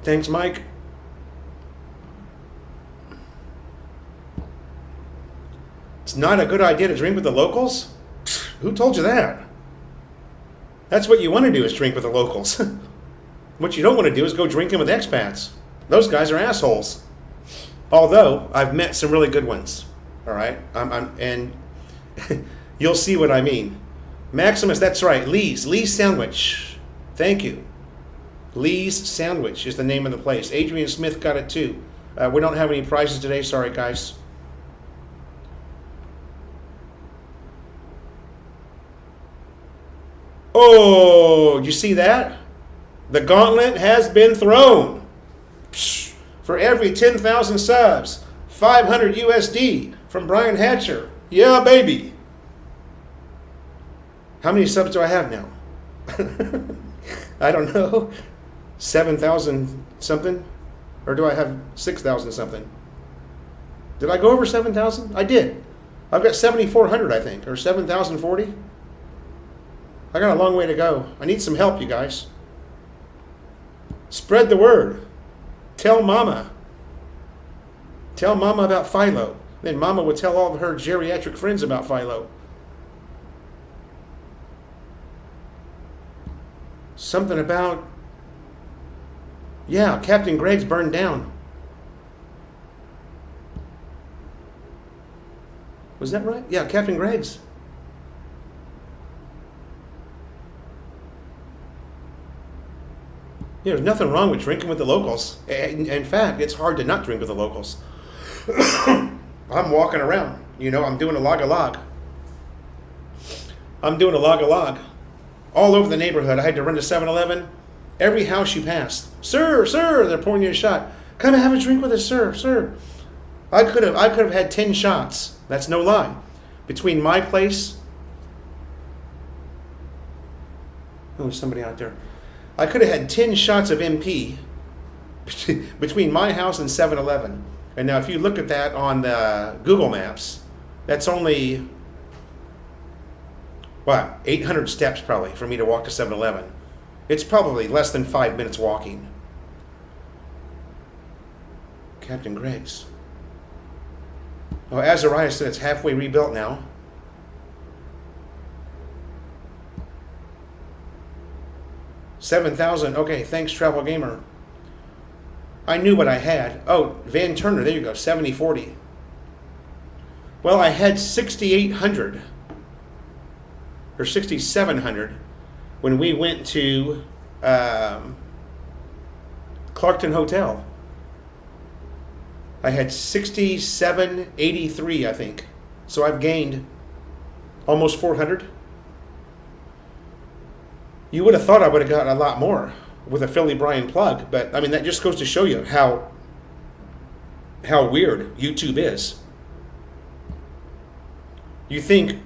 S1: Thanks, Mike. It's not a good idea to drink with the locals? Who told you that? That's what you want to do, is drink with the locals. What you don't want to do is go drinking with expats. Those guys are assholes. Although, I've met some really good ones. All right? And you'll see what I mean. Maximus, that's right. Lee's Sandwich. Thank you. Lee's Sandwich is the name of the place. Adrian Smith got it too. We don't have any prizes today. Sorry, guys. Oh, you see that? The gauntlet has been thrown. Psh, for every 10,000 subs, 500 USD from Brian Hatcher. Yeah, baby. How many subs do I have now? I don't know. 7,000 something? Or do I have 6,000 something? Did I go over 7,000? I did. I've got 7,400, I think, or 7,040. I got a long way to go. I need some help, you guys. Spread the word. Tell Mama. Tell Mama about Philo. Then Mama would tell all of her geriatric friends about Philo. Something about... Yeah, Captain Greg's burned down. Was that right? Yeah, Captain Greg's. Yeah, there's nothing wrong with drinking with the locals. In fact, it's hard to not drink with the locals. I'm walking around. You know, I'm doing a log. I'm doing a log. All over the neighborhood. I had to run to 7-Eleven. Every house you pass, sir, sir, they're pouring you a shot. Come and have a drink with us, sir, sir. I could have had 10 shots. That's no lie. Between my place, oh, somebody out there. I could have had 10 shots of MP between my house and 7-Eleven. And now if you look at that on the Google Maps, that's only, what, 800 steps probably for me to walk to 7-Eleven. It's probably less than 5 minutes walking. Captain Greg's. Oh, Azariah said it's halfway rebuilt now. $7,000. Okay, thanks, Travel Gamer. I knew what I had. Oh, Van Turner, there you go, 70-40. Well, I had 6,800 or 6,700 when we went to Clarkton Hotel. I had 6783, I think. So I've gained almost 400. You would have thought I would have gotten a lot more with a Philly Bryan plug, but I mean that just goes to show you how weird YouTube is. You think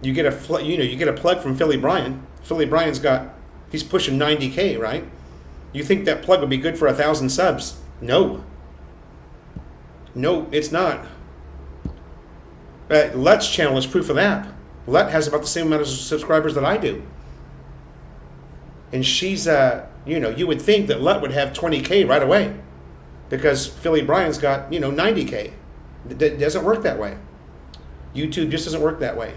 S1: you get a plug from Philly Bryan. Philly Bryan's he's pushing 90K, right? You think that plug would be good for 1,000 subs? No. No, it's not. Let's channel is proof of that. Let has about the same amount of subscribers that I do. And she's, you would think that Let would have 20K right away because Philly Bryan's got, 90K. It doesn't work that way. YouTube just doesn't work that way.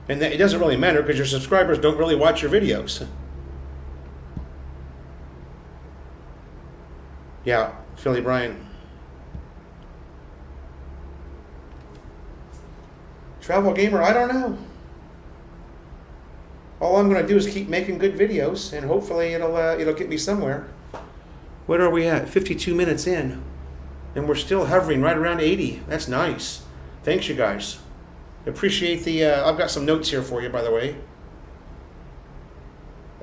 S1: And it doesn't really matter because your subscribers don't really watch your videos. Yeah, Philly Bryan. Travel Gamer, I don't know. All I'm going to do is keep making good videos, and hopefully it'll get me somewhere. What are we at? 52 minutes in, and we're still hovering right around 80. That's nice. Thanks, you guys. Appreciate the. I've got some notes here for you, by the way.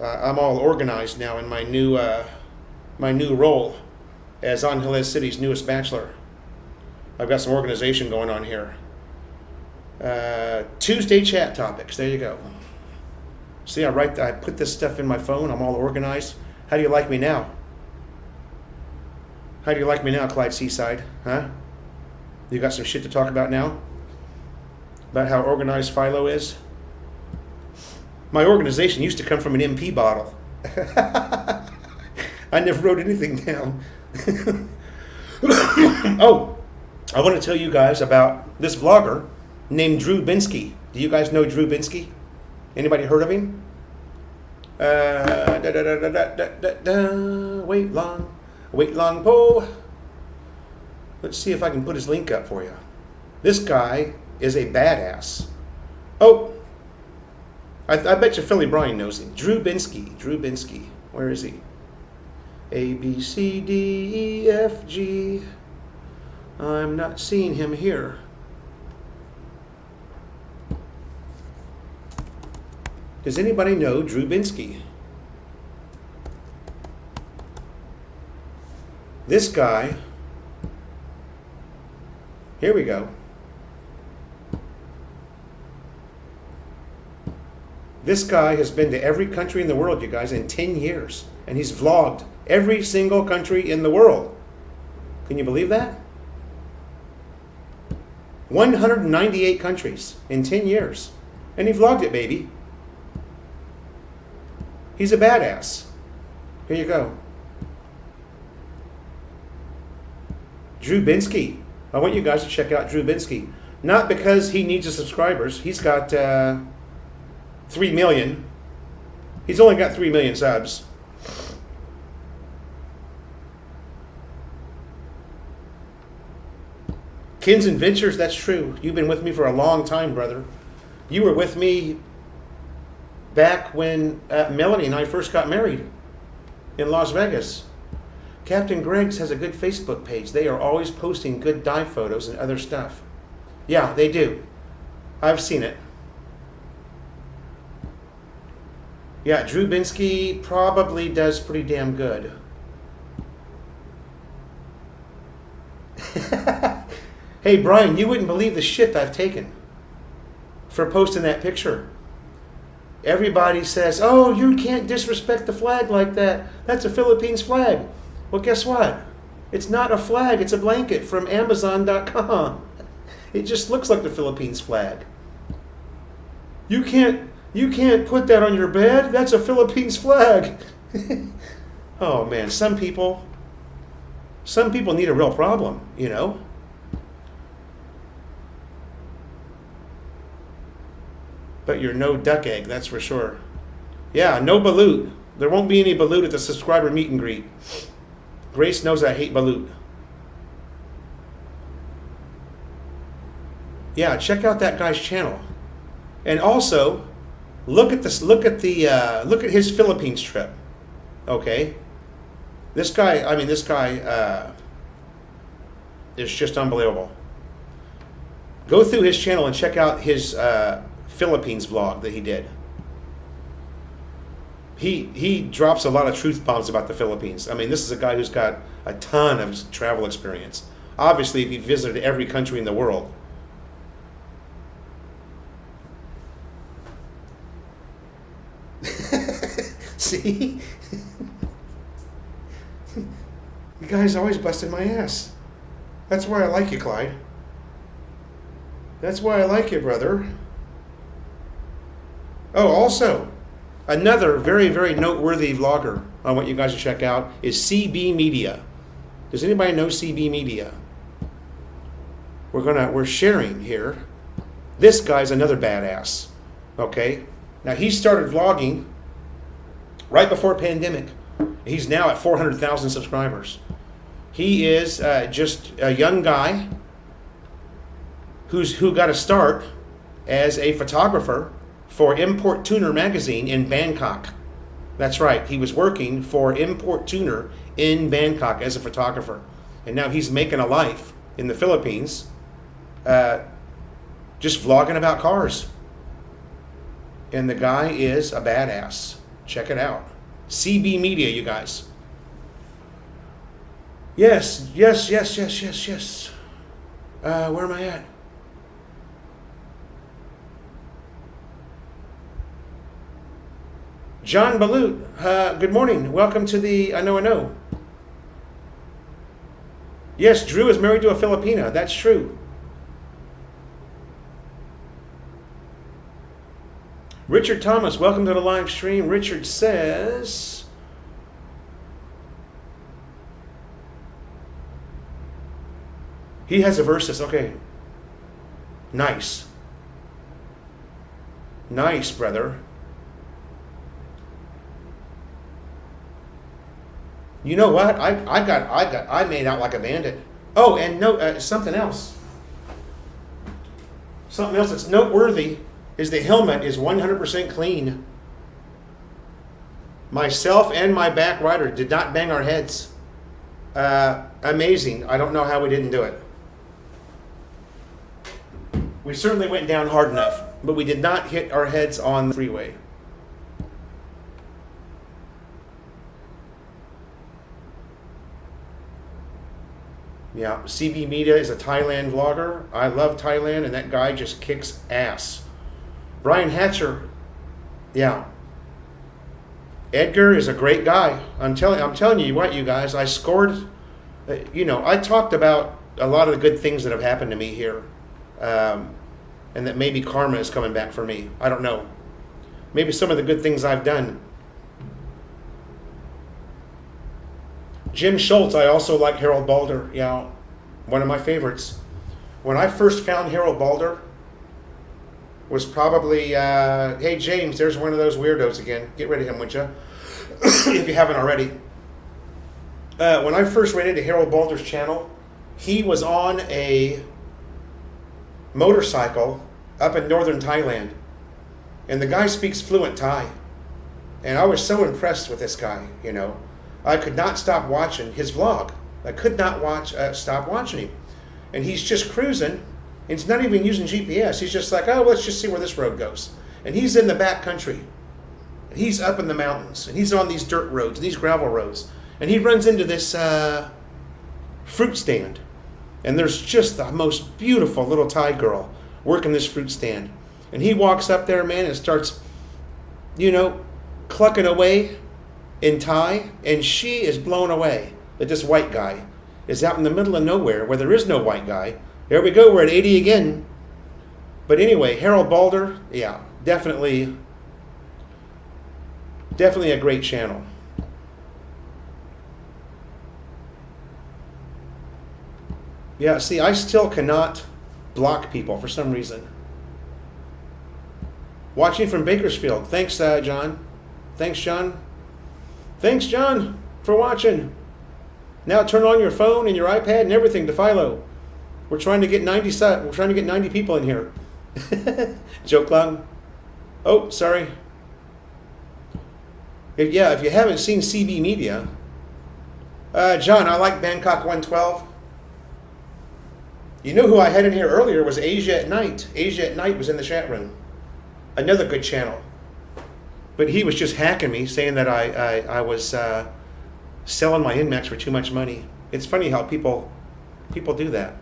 S1: I'm all organized now in my new role as Angeles City's newest bachelor. I've got some organization going on here. Tuesday chat topics. There you go. See, I put this stuff in my phone. I'm all organized. How do you like me now? How do you like me now, Clyde Seaside? Huh? You got some shit to talk about now? About how organized Philo is? My organization used to come from an MP bottle. I never wrote anything down. Oh, I want to tell you guys about this vlogger named Drew Binsky. Do you guys know Drew Binsky? Anybody heard of him? Wait long pole. Let's see if I can put his link up for you. This guy is a badass. Oh, I bet you Philly Bryan knows him. Drew Binsky. Drew Binsky. Where is he? A, B, C, D, E, F, G. I'm not seeing him here. Does anybody know Drew Binsky? This guy, here we go. This guy has been to every country in the world, you guys, in 10 years. And he's vlogged every single country in the world. Can you believe that? 198 countries in 10 years. And he vlogged it, baby. He's a badass. Here you go. Drew Binsky. I want you guys to check out Drew Binsky. Not because he needs the subscribers. He's got 3 million. He's only got 3 million subs. Kins and Ventures, that's true. You've been with me for a long time, brother. You were with me back when Melanie and I first got married in Las Vegas. Captain Greg's has a good Facebook page. They are always posting good dive photos and other stuff. Yeah, they do. I've seen it. Yeah, Drew Binsky probably does pretty damn good. Hey, Brian, you wouldn't believe the shit I've taken for posting that picture. Everybody says, oh, you can't disrespect the flag like that. That's a Philippines flag. Well, guess what? It's not a flag. It's a blanket from Amazon.com. It just looks like the Philippines flag. You can't put that on your bed. That's a Philippines flag. Oh, man. Some people need a real problem, you know. But you're no duck egg, that's for sure. Yeah, no balut. There won't be any balut at the subscriber meet and greet. Grace knows I hate balut. Yeah, check out that guy's channel, and also look at this. Look at his Philippines trip. Okay, this guy is just unbelievable. Go through his channel and check out his Philippines vlog that he did. He drops a lot of truth bombs about the Philippines. I mean, this is a guy who's got a ton of travel experience. Obviously, if he visited every country in the world. See? You guys always busted my ass. That's why I like you, Clyde. That's why I like you, brother. Oh, also, another very, very noteworthy vlogger I want you guys to check out is CB Media. Does anybody know CB Media? We're sharing here. This guy's another badass. Okay? Now, he started vlogging right before pandemic. He's now at 400,000 subscribers. He is just a young guy who got a start as a photographer for Import Tuner magazine in Bangkok. That's right, he was working for Import Tuner in Bangkok as a photographer. And now he's making a life in the Philippines, just vlogging about cars. And the guy is a badass. Check it out. CB Media, you guys. Yes. Where am I at? John Balut, good morning. Welcome to the I Know. Yes, Drew is married to a Filipina. That's true. Richard Thomas, welcome to the live stream. Richard says, he has a versus. Okay. Nice. Nice, brother. You know what? I made out like a bandit. Oh, and no, something else. Something else that's noteworthy is the helmet is 100% clean. Myself and my back rider did not bang our heads. Amazing. I don't know how we didn't do it. We certainly went down hard enough, but we did not hit our heads on the freeway. Yeah, CB Media is a Thailand vlogger. I love Thailand, and that guy just kicks ass. Brian Hatcher, yeah. Edgar is a great guy. I'm telling you what, you guys. I scored. I talked about a lot of the good things that have happened to me here, and that maybe karma is coming back for me. I don't know. Maybe some of the good things I've done. Jim Schultz, I also like Harold Balder. Yeah, one of my favorites. When I first found Harold Balder, was probably, hey James, there's one of those weirdos again. Get rid of him, would you? If you haven't already. When I first ran into Harold Balder's channel, he was on a motorcycle up in northern Thailand. And the guy speaks fluent Thai. And I was so impressed with this guy, I could not stop watching his vlog. I could not stop watching him. And he's just cruising. And he's not even using GPS. He's just like, oh, let's just see where this road goes. And he's in the back country. And he's up in the mountains, and he's on these dirt roads, these gravel roads, and he runs into this fruit stand. And there's just the most beautiful little Thai girl working this fruit stand. And he walks up there, man, and starts, clucking away in Thai, and she is blown away that this white guy is out in the middle of nowhere where there is no white guy. There we go, we're at 80 again. But anyway, Harold Balder, yeah, definitely a great channel. Yeah, see, I still cannot block people for some reason. Watching from Bakersfield. Thanks, John. Thanks, John. Thanks, John, for watching. Now turn on your phone and your iPad and everything to Philo. We're trying to get 90 people in here. Joe Clown. Oh, sorry. If you haven't seen CB Media, John, I like Bangkok 112. You know who I had in here earlier was Asia at Night. Asia at Night was in the chat room. Another good channel. But he was just hacking me, saying that I was selling my NMAX for too much money. It's funny how people do that.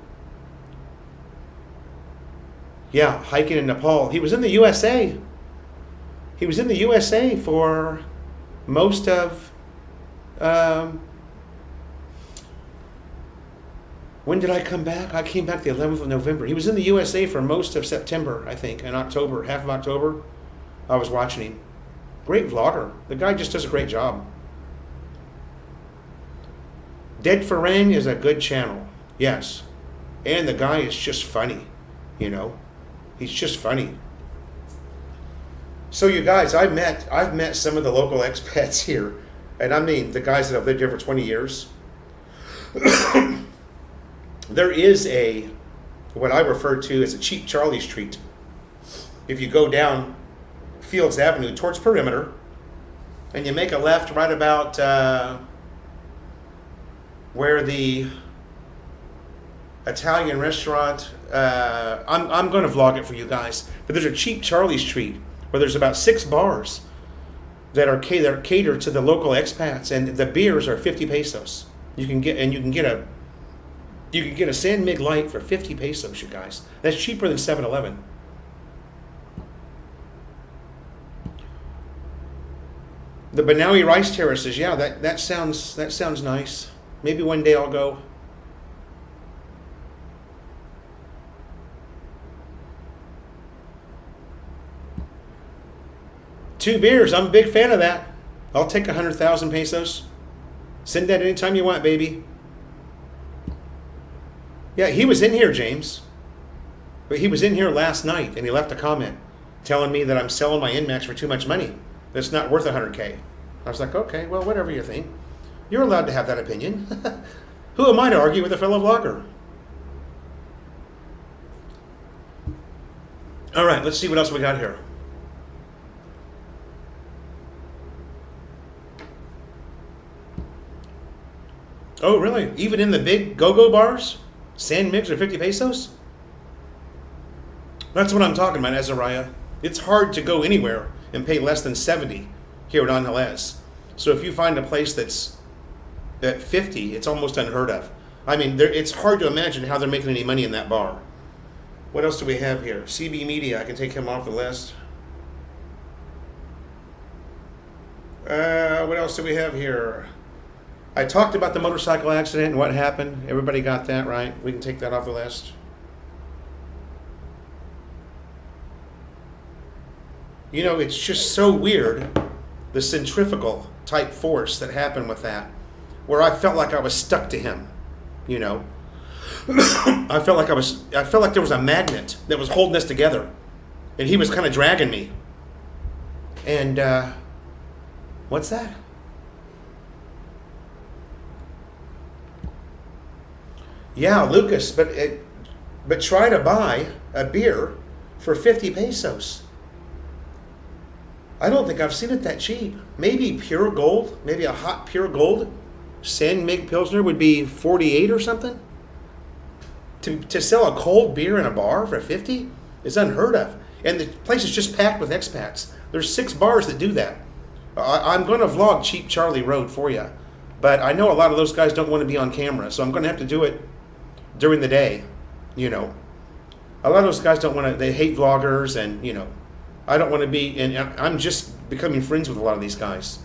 S1: Yeah, hiking in Nepal. He was in the USA. He was in the USA for most of... when did I come back? I came back the 11th of November. He was in the USA for most of September, I think, and October, half of October. I was watching him. Great vlogger. The guy just does a great job. Dead Farang is a good channel, yes. And the guy is just funny, He's just funny. So you guys, I've met some of the local expats here, and I mean the guys that have lived here for 20 years. There is what I refer to as a cheap Charlie's treat. If you go down Fields Avenue towards Perimeter, and you make a left right about where the Italian restaurant, I'm going to vlog it for you guys, but there's a cheap Charlie's treat where there's about 6 bars that are catered to the local expats, and the beers are 50 pesos. You can get a San Mig Light for 50 pesos, you guys. That's cheaper than 7-Eleven. The Banawi rice terraces, yeah, that sounds nice. Maybe one day I'll go. Two beers, I'm a big fan of that. I'll take 100,000 pesos. Send that anytime you want, baby. Yeah, he was in here, James. But he was in here last night, and he left a comment telling me that I'm selling my NMAX for too much money. That's not worth 100K. I was like, okay, well, whatever you think. You're allowed to have that opinion. Who am I to argue with a fellow vlogger? All right, let's see what else we got here. Oh, really? Even in the big go-go bars? San Migs are 50 pesos? That's what I'm talking about, Azariah. It's hard to go anywhere and pay less than 70 here at Angeles. So if you find a place that's at 50, it's almost unheard of. I mean, it's hard to imagine how they're making any money in that bar. What else do we have here? CB Media, I can take him off the list. What else do we have here? I talked about the motorcycle accident and what happened. Everybody got that, right? We can take that off the list. It's just so weird, the centrifugal type force that happened with that, where I felt like I was stuck to him, I felt like there was a magnet that was holding us together, and he was kind of dragging me. And what's that? Yeah, Lucas, but try to buy a beer for 50 pesos. I don't think I've seen it that cheap. Maybe pure gold, maybe a hot pure gold San Mig Pilsner would be 48 or something. To sell a cold beer in a bar for 50 is unheard of. And the place is just packed with expats. There's 6 bars that do that. I'm going to vlog Cheap Charlie Road for you. But I know a lot of those guys don't want to be on camera, so I'm going to have to do it during the day, you know. A lot of those guys don't want to, they hate vloggers, and, you know, I don't want to be, and I'm just becoming friends with a lot of these guys.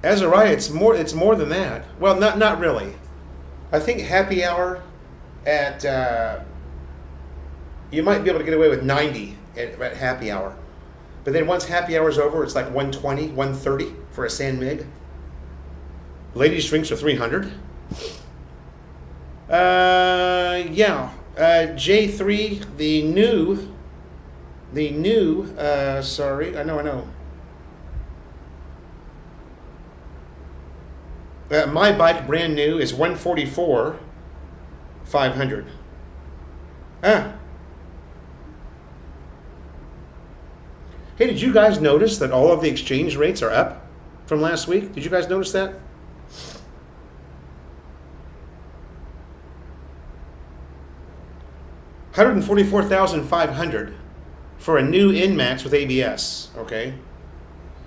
S1: Azariah, it's more than that. Well, not really. I think happy hour at you might be able to get away with 90 at happy hour. But then once happy hour's over, it's like 120, 130 for a San Mig. Ladies' drinks are 300. Yeah. J3, the new, sorry, I know. My bike, brand new, is 144, 500. Ah. Hey, did you guys notice that all of the exchange rates are up from last week? Did you guys notice that? $144,500 for a new NMAX with ABS. Okay,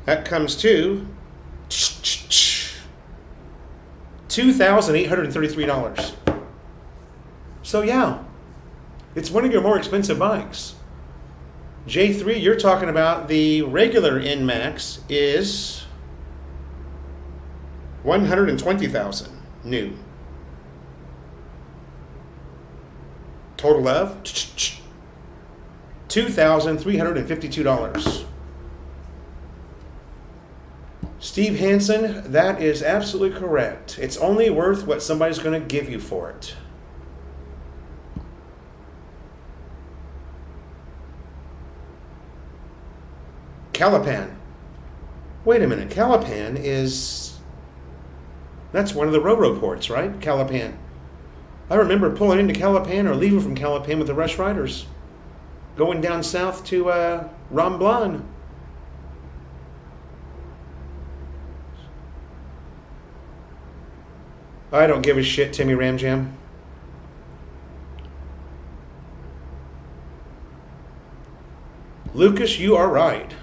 S1: that comes to $2,833. So yeah, it's one of your more expensive bikes. J3, you're talking about the regular NMAX is $120,000 new. Total of $2,352. Steve Hansen, that is absolutely correct. It's only worth what somebody's going to give you for it. Calipan. Wait a minute. Calipan is... That's one of the Roro ports, right? Calipan. I remember pulling into Calipan or leaving from Calipan with the Rush Riders. Going down south to Ramblan. I don't give a shit, Timmy Ramjam. Lucas, you are right.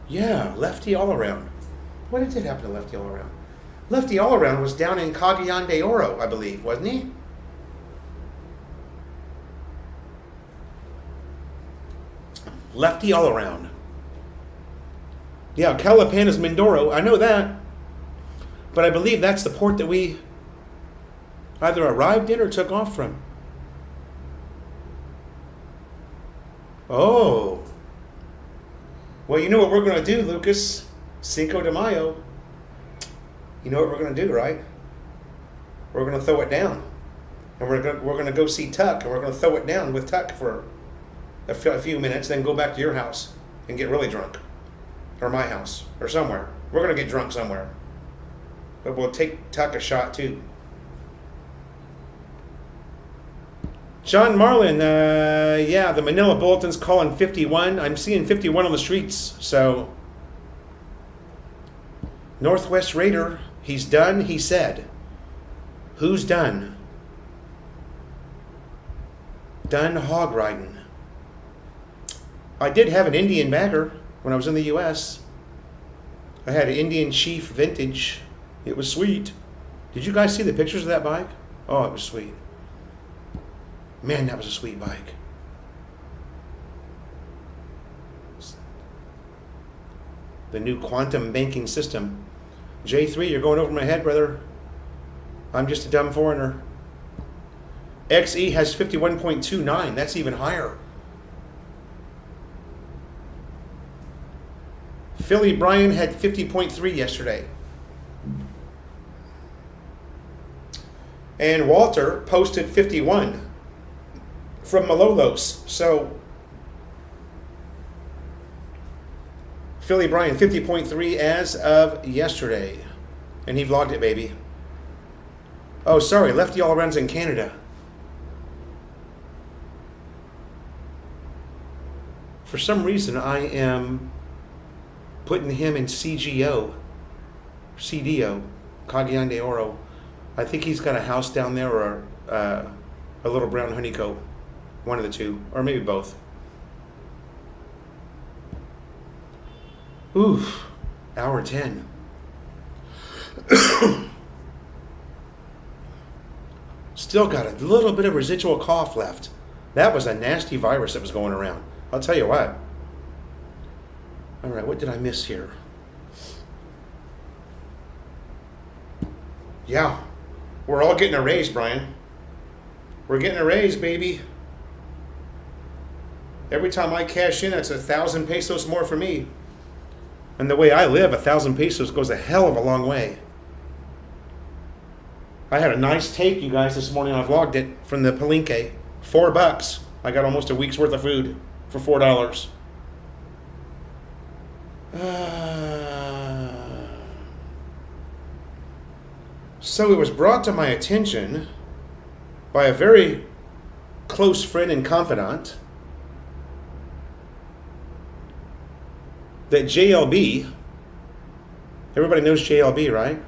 S1: Yeah, Lefty All Around. What did happen to Lefty All Around? Lefty All Around was down in Cagayan de Oro, I believe, wasn't he? Lefty All Around. Yeah, Calapan is Mindoro. I know that. But I believe that's the port that we either arrived in or took off from. Oh. Well, you know what we're going to do, Lucas? Cinco de Mayo. You know what we're going to do, right? We're going to throw it down. And we're going to go see Tuck, and we're going to throw it down with Tuck for a few minutes, then go back to your house and get really drunk. Or my house, or somewhere. We're going to get drunk somewhere. But we'll take Tuck a shot too. John Marlin, yeah, the Manila Bulletin's calling 51. I'm seeing 51 on the streets. So, Northwest Raider, he's done, he said. Who's done? Done hog riding. I did have an Indian bagger when I was in the U.S. I had an Indian Chief Vintage. It was sweet. Did you guys see the pictures of that bike? Oh, it was sweet. Man, that was a sweet bike. The new quantum banking system. J3, you're going over my head, brother. I'm just a dumb foreigner. XE has 51.29. That's even higher. Philly Bryan had 50.3 yesterday. And Walter posted 51 from Malolos. So, Philly Bryan, 50.3 as of yesterday. And he vlogged it, baby. Oh, sorry, Lefty All Around's in Canada. For some reason, I am putting him in CDO, Cagayan de Oro. I think he's got a house down there or a little brown honeycomb, one of the two, or maybe both. Oof, hour 10. Still got a little bit of residual cough left. That was a nasty virus that was going around. I'll tell you what. All right, what did I miss here? Yeah, we're all getting a raise, Brian. We're getting a raise, baby. Every time I cash in, it's 1,000 pesos more for me. And the way I live, 1,000 pesos goes a hell of a long way. I had a nice take, you guys, this morning. I vlogged it from the Palenque. $4. I got almost a week's worth of food for $4. So it was brought to my attention by a very close friend and confidant that JLB, everybody knows JLB, right?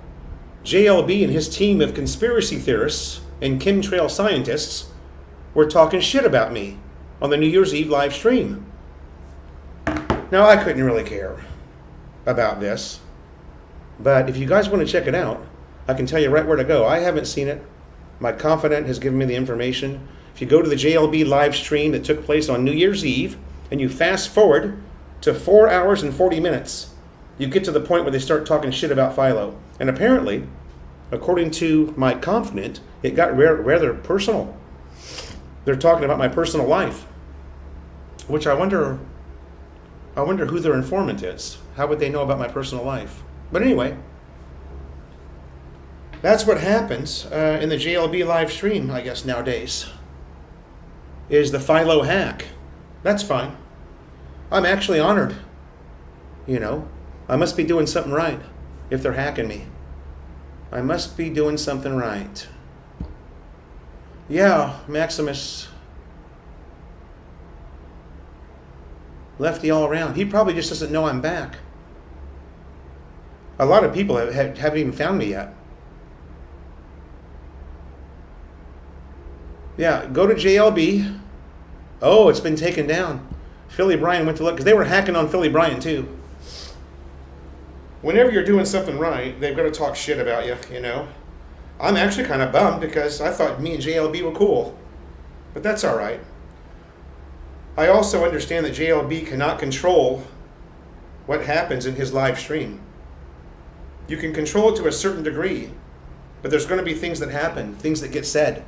S1: JLB and his team of conspiracy theorists and chemtrail scientists were talking shit about me on the New Year's Eve live stream. Now, I couldn't really care about this, but if you guys want to check it out, I can tell you right where to go. I haven't seen it. My confidant has given me the information. If you go to the JLB live stream that took place on New Year's Eve, and you fast forward to 4 hours and 40 minutes, you get to the point where they start talking shit about Philo. And apparently, according to my confidant, it got rather personal. They're talking about my personal life, which I wonder who their informant is. How would they know about my personal life? But anyway, that's what happens in the JLB live stream, I guess, nowadays, is the Philo hack. That's fine. I'm actually honored. You know, I must be doing something right if they're hacking me. I must be doing something right. Yeah, Maximus. Lefty all around. He probably just doesn't know I'm back. A lot of people haven't even found me yet. Yeah, go to JLB. Oh, it's been taken down. Philly Brian went to look, because they were hacking on Philly Brian too. Whenever you're doing something right, they've got to talk shit about you, you know. I'm actually kind of bummed because I thought me and JLB were cool. But that's all right. I also understand that JLB cannot control what happens in his live stream. You can control it to a certain degree, but there's going to be things that happen, things that get said,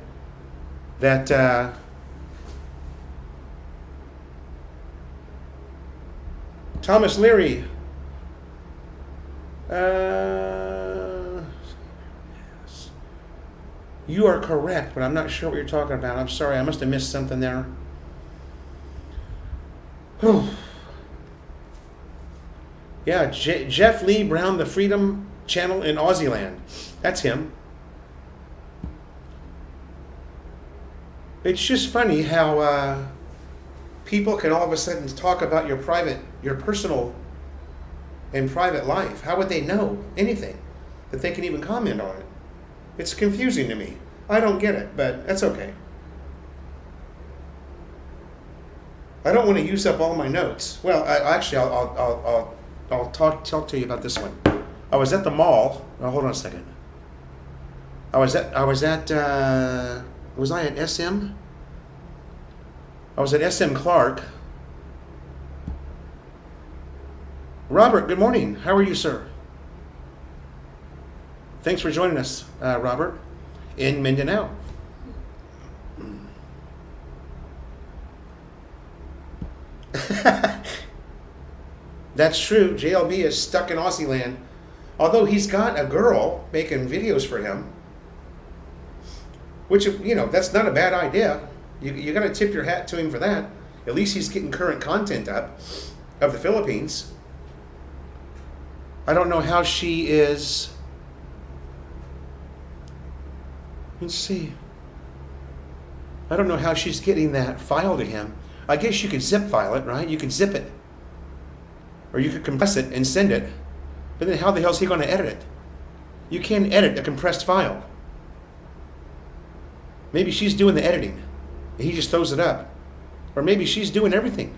S1: that Thomas Leary, you are correct, but I'm not sure what you're talking about. I'm sorry, I must have missed something there. Yeah, Jeff Lee Brown, the Freedom Channel in Aussieland. That's him. It's just funny how people can all of a sudden talk about your personal and private life. How would they know anything that they can even comment on it? It's confusing to me. I don't get it, but that's okay. I don't want to use up all my notes. Well, I'll talk to you about this one. I was at the mall. Oh, hold on a second. Was I at SM? I was at SM Clark. Robert, good morning. How are you, sir? Thanks for joining us, Robert, in Mindanao. That's true. JLB is stuck in Aussie land. Although he's got a girl making videos for him, which, you know, that's not a bad idea. You got to tip your hat to him for that. At least he's getting current content up of the Philippines. I don't know how she is. Let's see. I don't know how she's getting that file to him. I guess you could zip file it, right? You can zip it. Or you could compress it and send it. But then how the hell is he going to edit it? You can't edit a compressed file. Maybe she's doing the editing. And he just throws it up. Or maybe she's doing everything.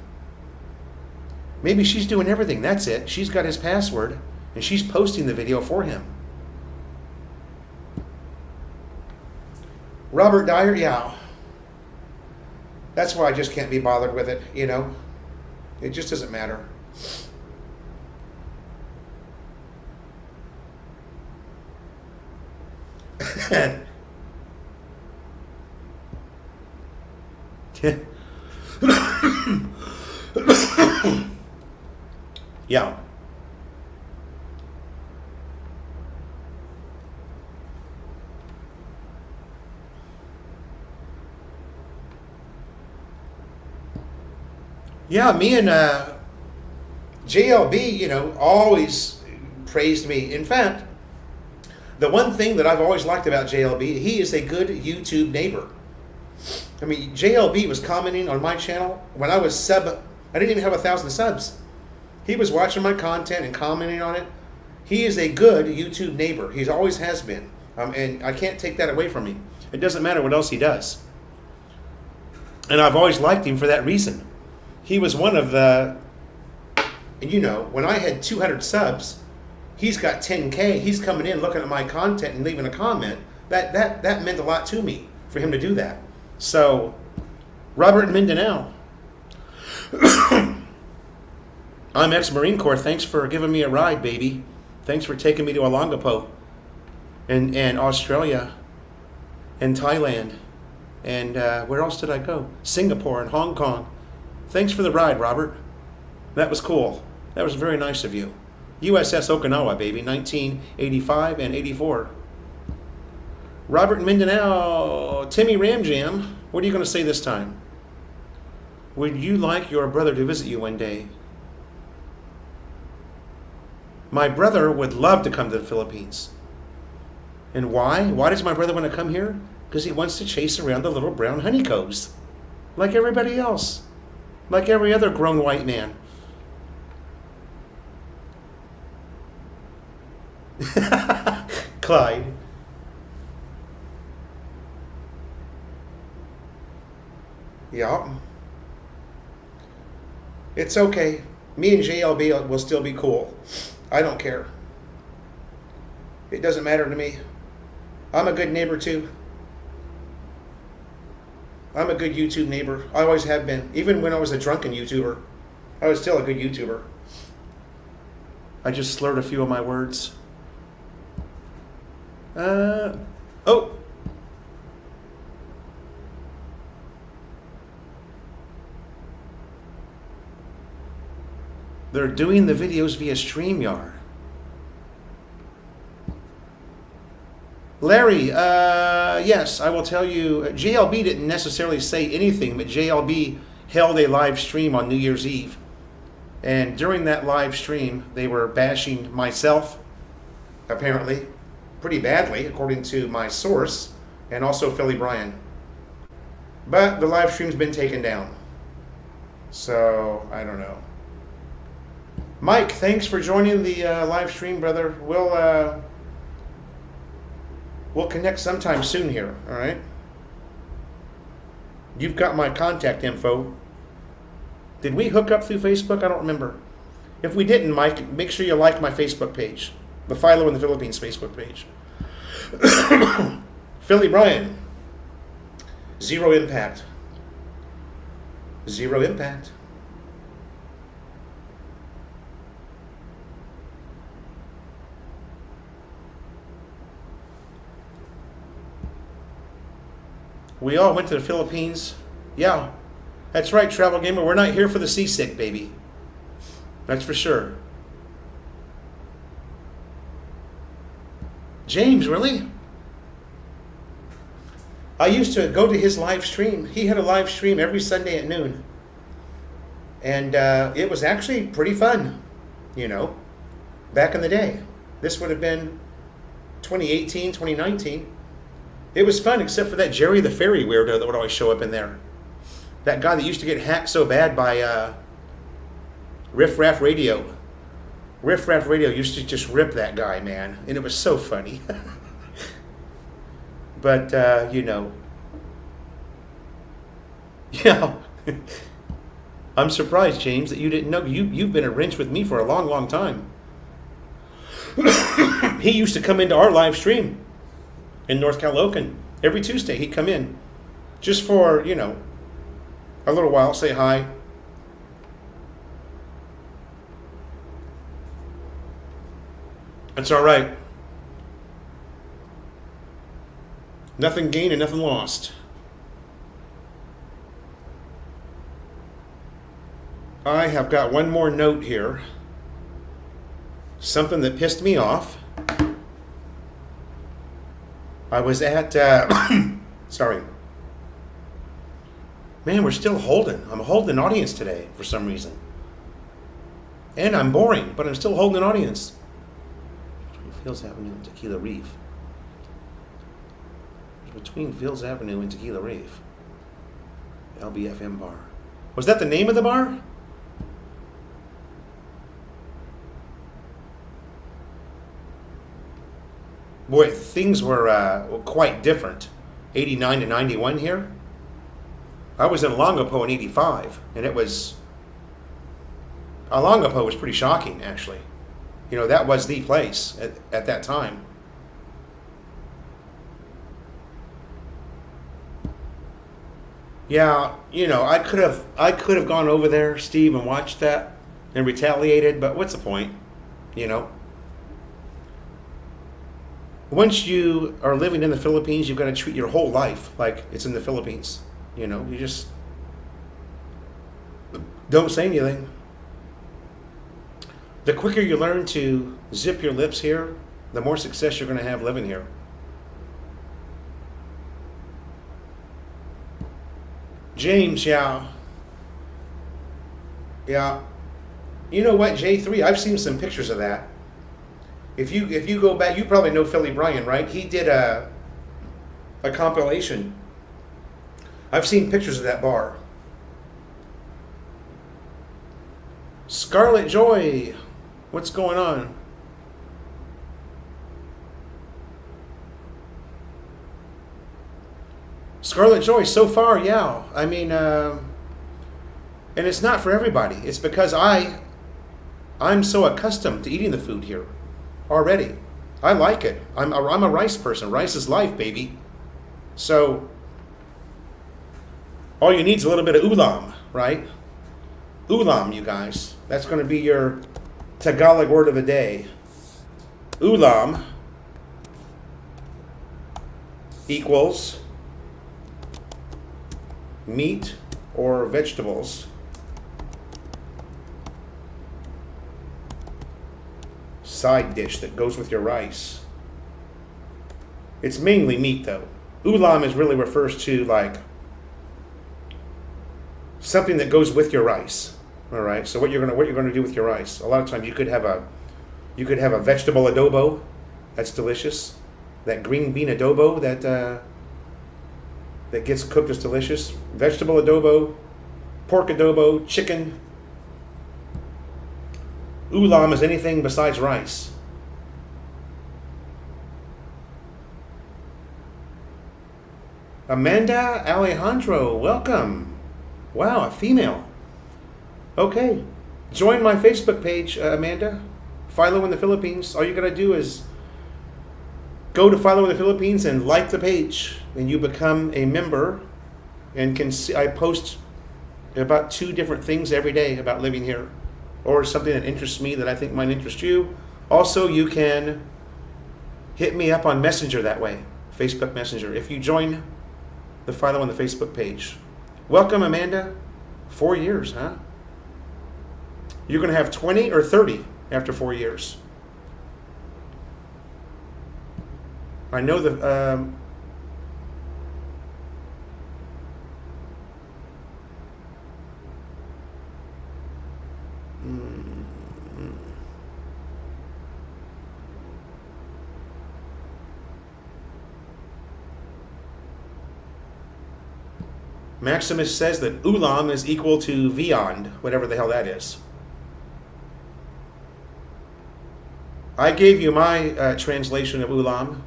S1: Maybe she's doing everything. That's it. She's got his password. And she's posting the video for him. Robert Dyer, yeah. That's why I just can't be bothered with it, you know. It just doesn't matter. Yeah. Yeah, me and JLB, you know, always praised me. In fact, the one thing that I've always liked about JLB, he is a good YouTube neighbor. I mean, JLB was commenting on my channel when I didn't even have 1,000 subs. He was watching my content and commenting on it. He is a good YouTube neighbor. He always has been. And I can't take that away from him. It doesn't matter what else he does. And I've always liked him for that reason. He was one of the, you know, when I had 200 subs, he's got 10K. He's coming in, looking at my content and leaving a comment. That meant a lot to me for him to do that. So, Robert Mindanao. I'm ex-Marine Corps. Thanks for giving me a ride, baby. Thanks for taking me to Olongapo and Australia and Thailand. And where else did I go? Singapore and Hong Kong. Thanks for the ride, Robert. That was cool. That was very nice of you. USS Okinawa, baby, 1985 and 84. Robert Mindanao, Timmy Ramjam, what are you going to say this time? Would you like your brother to visit you one day? My brother would love to come to the Philippines. And why? Why does my brother want to come here? Because he wants to chase around the little brown honeycombs. Like everybody else. Like every other grown white man. Clyde. Yeah. It's okay. Me and JLB will still be cool. I don't care. It doesn't matter to me. I'm a good neighbor too. I'm a good YouTube neighbor. I always have been. Even when I was a drunken YouTuber, I was still a good YouTuber. I just slurred a few of my words. Oh. They're doing the videos via StreamYard. Larry, yes, I will tell you, JLB didn't necessarily say anything, but JLB held a live stream on New Year's Eve. And during that live stream, they were bashing myself, apparently, pretty badly, according to my source, and also Philly Bryan. But the live stream's been taken down. So, I don't know. Mike, thanks for joining the live stream, brother. We'll connect sometime soon here, all right? You've got my contact info. Did we hook up through Facebook? I don't remember. If we didn't, Mike, make sure you like my Facebook page, the Philo in the Philippines Facebook page. Philly Bryan, zero impact. Zero impact. We all went to the Philippines. Yeah, that's right, Travel Gamer. We're not here for the seasick, baby. That's for sure. James, really? I used to go to his live stream. He had a live stream every Sunday at noon. And it was actually pretty fun, you know, back in the day. This would have been 2018, 2019. It was fun, except for that Jerry the Fairy weirdo that would always show up in there. That guy that used to get hacked so bad by Riff Raff Radio. Riff Raff Radio used to just rip that guy, man, and it was so funny. But you know, yeah. I'm surprised, James, that you didn't know. You've been a wrench with me for a long, long time. He used to come into our live stream in North Calocan every Tuesday. He'd come in just for, you know, a little while, say hi. That's all right. Nothing gained and nothing lost. I have got one more note here. Something that pissed me off. I was at, sorry. Man, we're still holding. I'm holding an audience today for some reason. And I'm boring, but I'm still holding an audience. Fields Avenue and Tequila Reef. Between Fields Avenue and Tequila Reef. LBFM bar. Was that the name of the bar? Boy, things were quite different. 89 to 91 here. I was in Longapo in 85, and it was... Longapo was pretty shocking, actually. You know, that was the place at that time. Yeah, you know, I could have gone over there, Steve, and watched that and retaliated, but what's the point? You know? Once you are living in the Philippines, you've got to treat your whole life like it's in the Philippines. You know, you just don't say anything. The quicker you learn to zip your lips here, the more success you're going to have living here. James, yeah. Yeah. You know what, J3, I've seen some pictures of that. If you go back, you probably know Philly Bryan, right? He did a compilation. I've seen pictures of that bar. Scarlet Joy, what's going on? Scarlet Joy, so far, yeah. I mean, and it's not for everybody. It's because I'm so accustomed to eating the food here already. I like it. I'm a rice person. Rice is life, baby. So all you need is a little bit of ulam, right? Ulam, you guys. That's going to be your Tagalog word of the day. Ulam equals meat or vegetables side dish that goes with your rice. It's mainly meat though. Ulam is really refers to like something that goes with your rice. All right. So what you're gonna do with your rice? A lot of times you could have a vegetable adobo. That's delicious. That green bean adobo that gets cooked is delicious. Vegetable adobo, pork adobo, chicken. Ulam is anything besides rice. Amanda Alejandro, welcome. Wow, a female. Okay. Join my Facebook page, Amanda. Philo in the Philippines. All you gotta do is go to Philo in the Philippines and like the page, and you become a member and can see. I post about 2 different things every day about living here, or something that interests me that I think might interest you. Also, you can hit me up on Messenger that way, Facebook Messenger, if you join the Philo on the Facebook page. Welcome, Amanda. 4 years, huh? You're going to have 20 or 30 after 4 years. I know the... Maximus says that ulam is equal to viand, whatever the hell that is. I gave you my translation of ulam.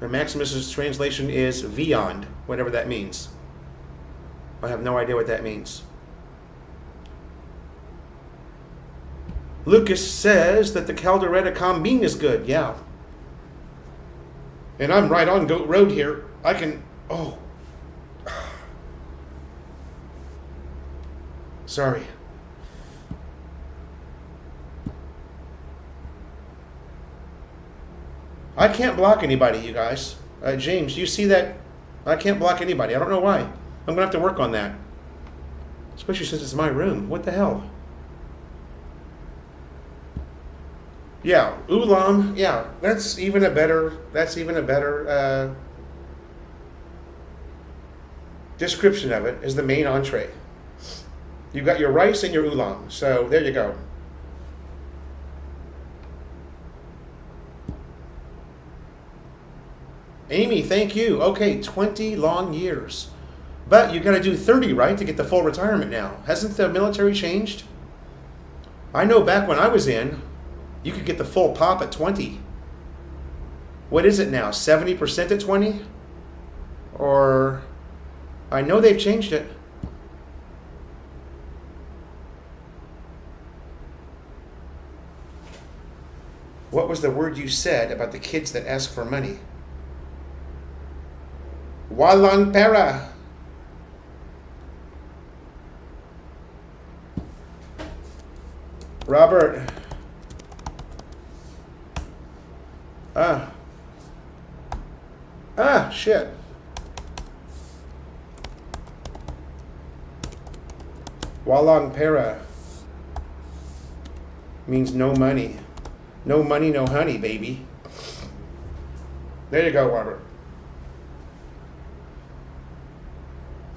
S1: And Maximus's translation is beyond, whatever that means. I have no idea what that means. Lucas says that the Calderetta Combine is good. Yeah. And I'm right on Goat Road here. I can... Oh. Sorry. I can't block anybody, you guys. James, do you see that? I can't block anybody. I don't know why. I'm going to have to work on that. Especially since it's my room. What the hell? Yeah, ulam. Yeah, that's even a better description of it, is the main entree. You've got your rice and your ulam. So there you go. Amy, thank you. Okay, 20 long years. But you got to do 30, right, to get the full retirement now. Hasn't the military changed? I know back when I was in, you could get the full pop at 20. What is it now, 70% at 20? Or, I know they've changed it. What was the word you said about the kids that ask for money? Walang pera. Robert. Shit. Walang pera means no money. No money, no honey, baby. There you go, Robert.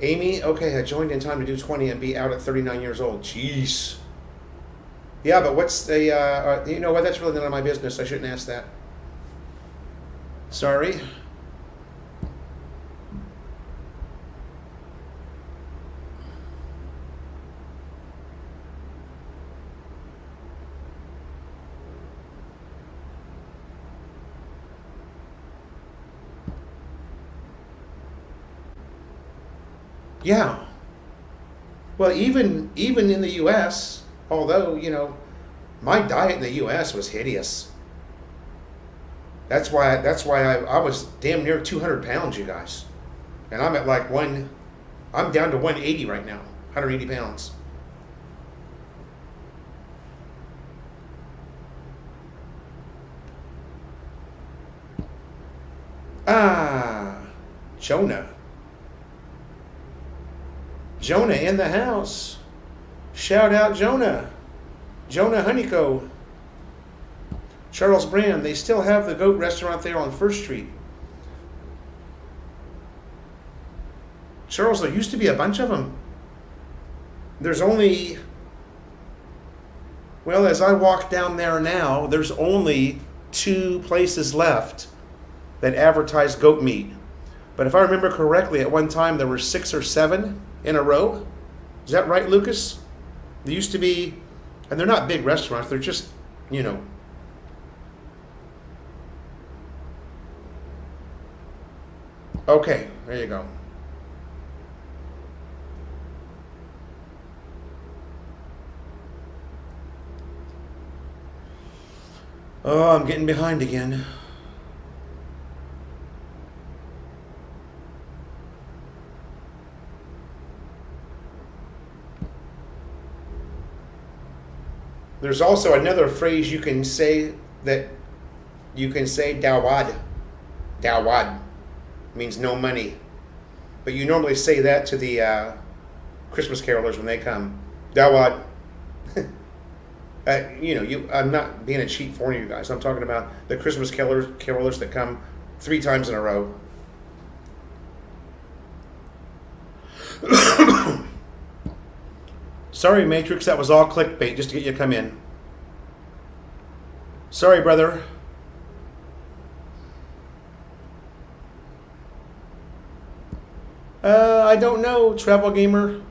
S1: Amy, okay, I joined in time to do 20 and be out at 39 years old. Jeez. Yeah, but what's the, you know what, that's really none of my business. I shouldn't ask that. Sorry. Yeah. Well, even in the U.S., although, you know, my diet in the U.S. was hideous. That's why I was damn near 200 pounds, you guys. And I'm at like I'm down to 180 right now, 180 pounds. Jonah. Jonah in the house. Shout out Jonah. Jonah Honeyco. Charles Brand. They still have the goat restaurant there on 1st Street. Charles, there used to be a bunch of them. There's only... Well, as I walk down there now, there's only 2 places left that advertise goat meat. But if I remember correctly, at one time there were 6 or 7 in a row. Is that right, Lucas? There used to be, and they're not big restaurants, they're just, you know. Okay, there you go. Oh, I'm getting behind again. There's also another phrase you can say dawad. Dawad means no money. But you normally say that to the Christmas carolers when they come. Dawad. I'm not being a cheat for you guys. I'm talking about the Christmas carolers that come 3 times in a row. Sorry, Matrix, that was all clickbait just to get you to come in. Sorry, brother. I don't know, Travel Gamer.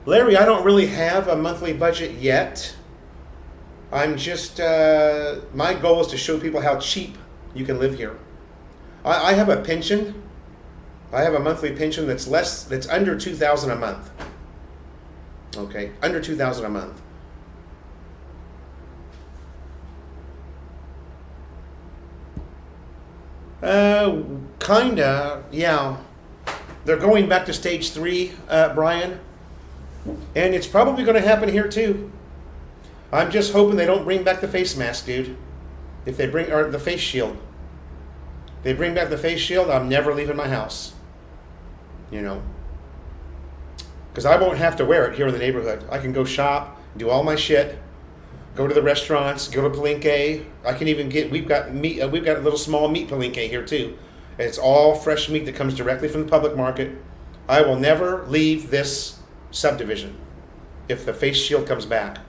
S1: Larry, I don't really have a monthly budget yet. I'm just, my goal is to show people how cheap you can live here. I have a pension. I have a monthly pension that's under $2,000 a month. Okay, under $2,000 a month. Kinda, yeah. They're going back to stage 3, Brian, and it's probably going to happen here too. I'm just hoping they don't bring back the face mask, dude. If they bring, or the face shield. They bring back the face shield, I'm never leaving my house. You know, because I won't have to wear it here in the neighborhood. I can go shop, do all my shit, go to the restaurants, go to Palenque. I can even get, we've got meat, we've got a little small meat Palenque here too. And it's all fresh meat that comes directly from the public market. I will never leave this subdivision if the face shield comes back.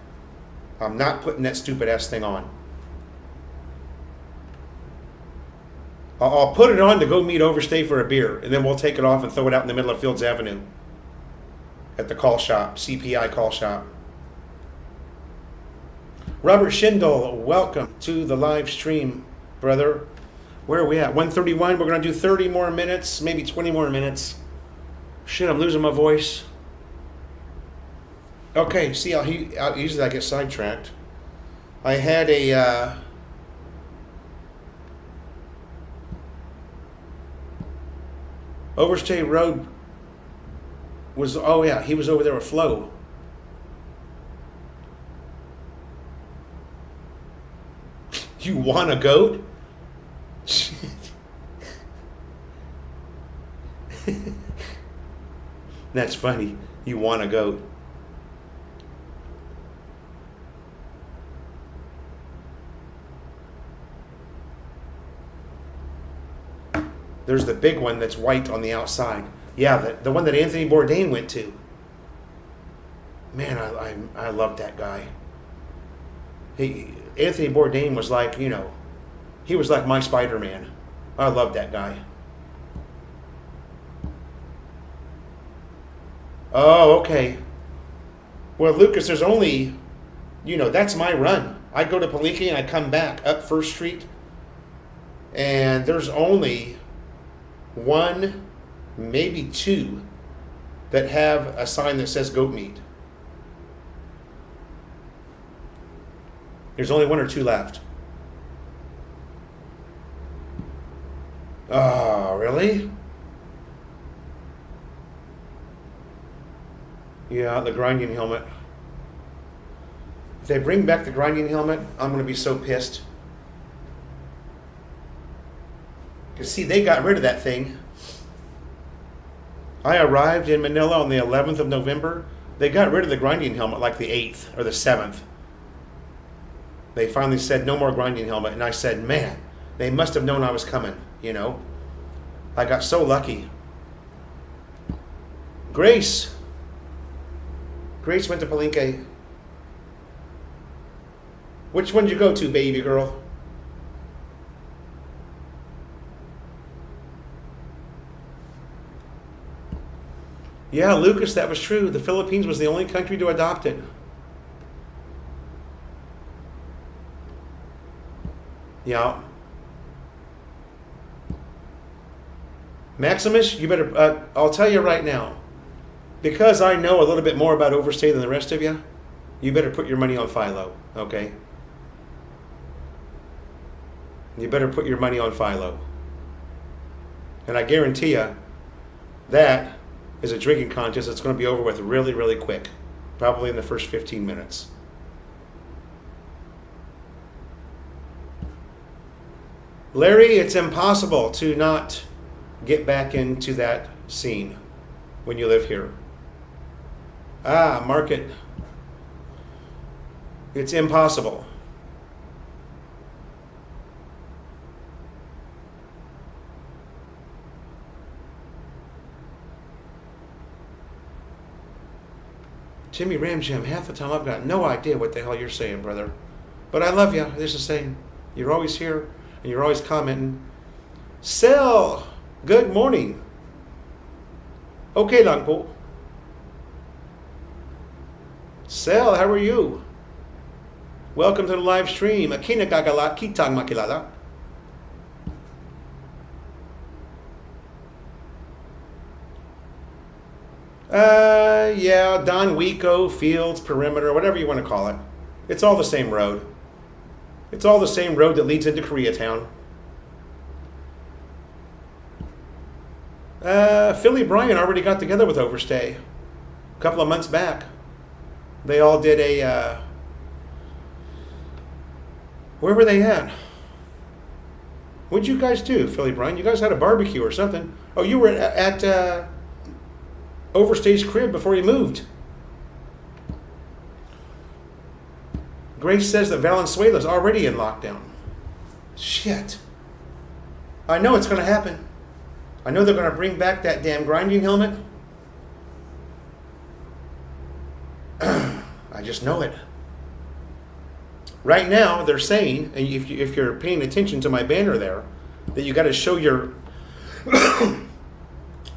S1: I'm not putting that stupid ass thing on. I'll put it on to go meet Overstay for a beer, and then we'll take it off and throw it out in the middle of Fields Avenue at the call shop, CPI call shop. Robert Schindel, welcome to the live stream, brother. Where are we at? 131. We're going to do 30 more minutes, maybe 20 more minutes. Shit, I'm losing my voice. Okay, see how easily I get sidetracked. I had a... Overstay Road was, oh yeah, he was over there with Flo. You want a goat? That's funny. You want a goat. There's the big one that's white on the outside. Yeah, the one that Anthony Bourdain went to. Man, I love that guy. Anthony Bourdain was like, you know, he was like my Spider-Man. I love that guy. Oh, okay. Well, Lucas, there's only, you know, that's my run. I go to Palenque and I come back up First Street, and there's only one, maybe two, that have a sign that says goat meat. There's only one or two left. Oh, really? Yeah, the grinding helmet. If they bring back the grinding helmet, I'm going to be so pissed. Because, see, they got rid of that thing. I arrived in Manila on the 11th of November. They got rid of the grinding helmet like the 8th or the 7th. They finally said, no more grinding helmet. And I said, man, they must have known I was coming, you know. I got so lucky. Grace. Grace went to Palenque. Which one did you go to, baby girl? Yeah, Lucas, that was true. The Philippines was the only country to adopt it. Yeah. Maximus, you better, I'll tell you right now, because I know a little bit more about Overstay than the rest of you, you better put your money on Philo, okay? You better put your money on Philo. And I guarantee you, that is a drinking contest that's going to be over with really, really quick. Probably in the first 15 minutes. Larry, it's impossible to not get back into that scene when you live here. Ah, market. It's impossible. Jimmy Ramjam, half the time I've got no idea what the hell you're saying, brother. But I love you. This is saying, you're always here and you're always commenting. Sel, good morning. Okay lang po. Sel, how are you? Welcome to the live stream. Akina gagala kitang makilala. Yeah, Don Wico, Fields, Perimeter, whatever you want to call it. It's all the same road. It's all the same road that leads into Koreatown. Philly Bryan already got together with Overstay a couple of months back. They all did a, where were they at? What'd you guys do, Philly Bryan? You guys had a barbecue or something. Oh, you were at Overstay's crib before he moved. Grace says that Valenzuela's already in lockdown. Shit. I know it's going to happen. I know they're going to bring back that damn grinding helmet. I just know it. Right now, they're saying, and if you're paying attention to my banner there, that you got to show your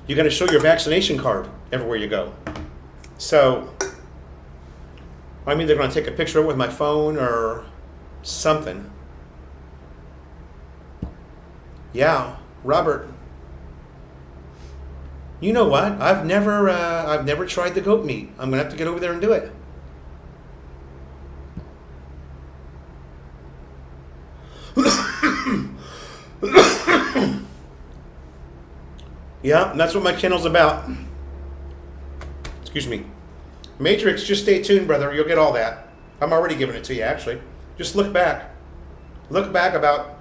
S1: you got to show your vaccination card everywhere you go. So, I'm either going to take a picture of it with my phone or something. Yeah, Robert. You know what? I've never tried the goat meat. I'm gonna have to get over there and do it. Yeah, and that's what my channel's about. Excuse me. Matrix, just stay tuned, brother. You'll get all that. I'm already giving it to you, actually. Just look back. Look back about...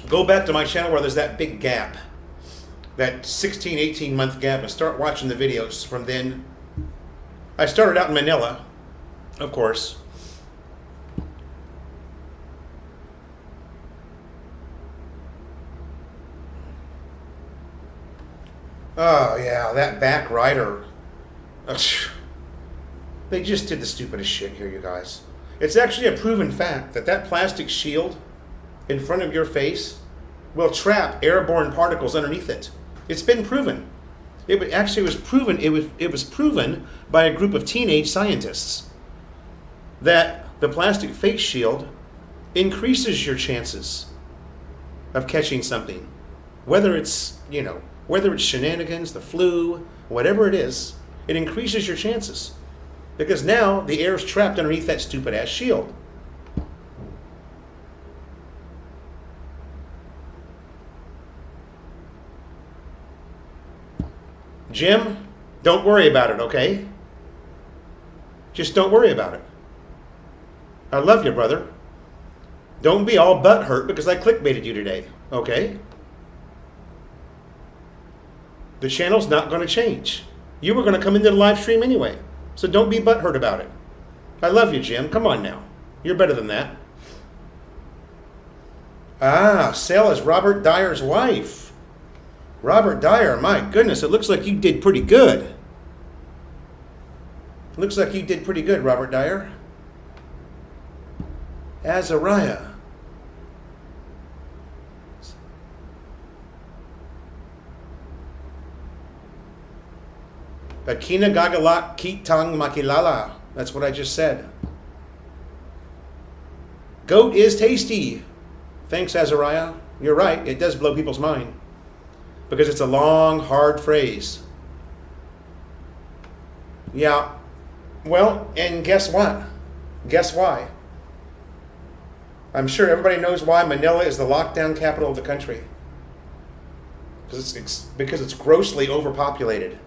S1: Go back to my channel where there's that big gap. That 16, 18-month gap, and start watching the videos from then. I started out in Manila, of course. Oh, yeah, that back rider. Ugh. They just did the stupidest shit here, you guys. It's actually a proven fact that that plastic shield in front of your face will trap airborne particles underneath it. It's been proven. It was proven. It was proven by a group of teenage scientists that the plastic face shield increases your chances of catching something, whether it's shenanigans, the flu, whatever it is. It increases your chances because now the air is trapped underneath that stupid ass shield. Jim, don't worry about it, okay? Just don't worry about it. I love you, brother. Don't be all butthurt because I clickbaited you today, okay? The channel's not going to change. You were going to come into the live stream anyway, so don't be butthurt about it. I love you, Jim. Come on now. You're better than that. Ah, Sal is Robert Dyer's wife. Robert Dyer, my goodness, it looks like you did pretty good. Looks like you did pretty good, Robert Dyer. Azariah. Akina gagalak kitang makilala. That's what I just said. Goat is tasty. Thanks, Azariah. You're right, it does blow people's mind. Because it's a long, hard phrase. Yeah. Well, and guess what? Guess why? I'm sure everybody knows why Manila is the lockdown capital of the country. Because it's grossly overpopulated.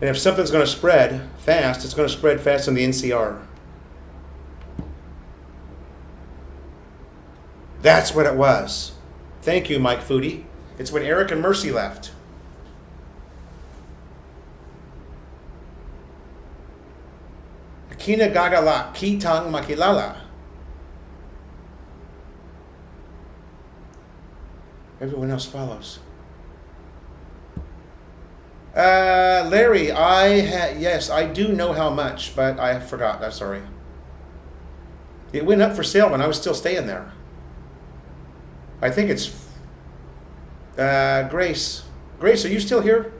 S1: And if something's going to spread fast, it's going to spread fast in the NCR. That's what it was. Thank you, Mike Foodie. It's when Eric and Mercy left. Akina gagala kitang makilala. Everyone else follows. Larry, yes, I do know how much, but I forgot. I'm sorry. It went up for sale when I was still staying there. I think it's Grace. Grace, are you still here?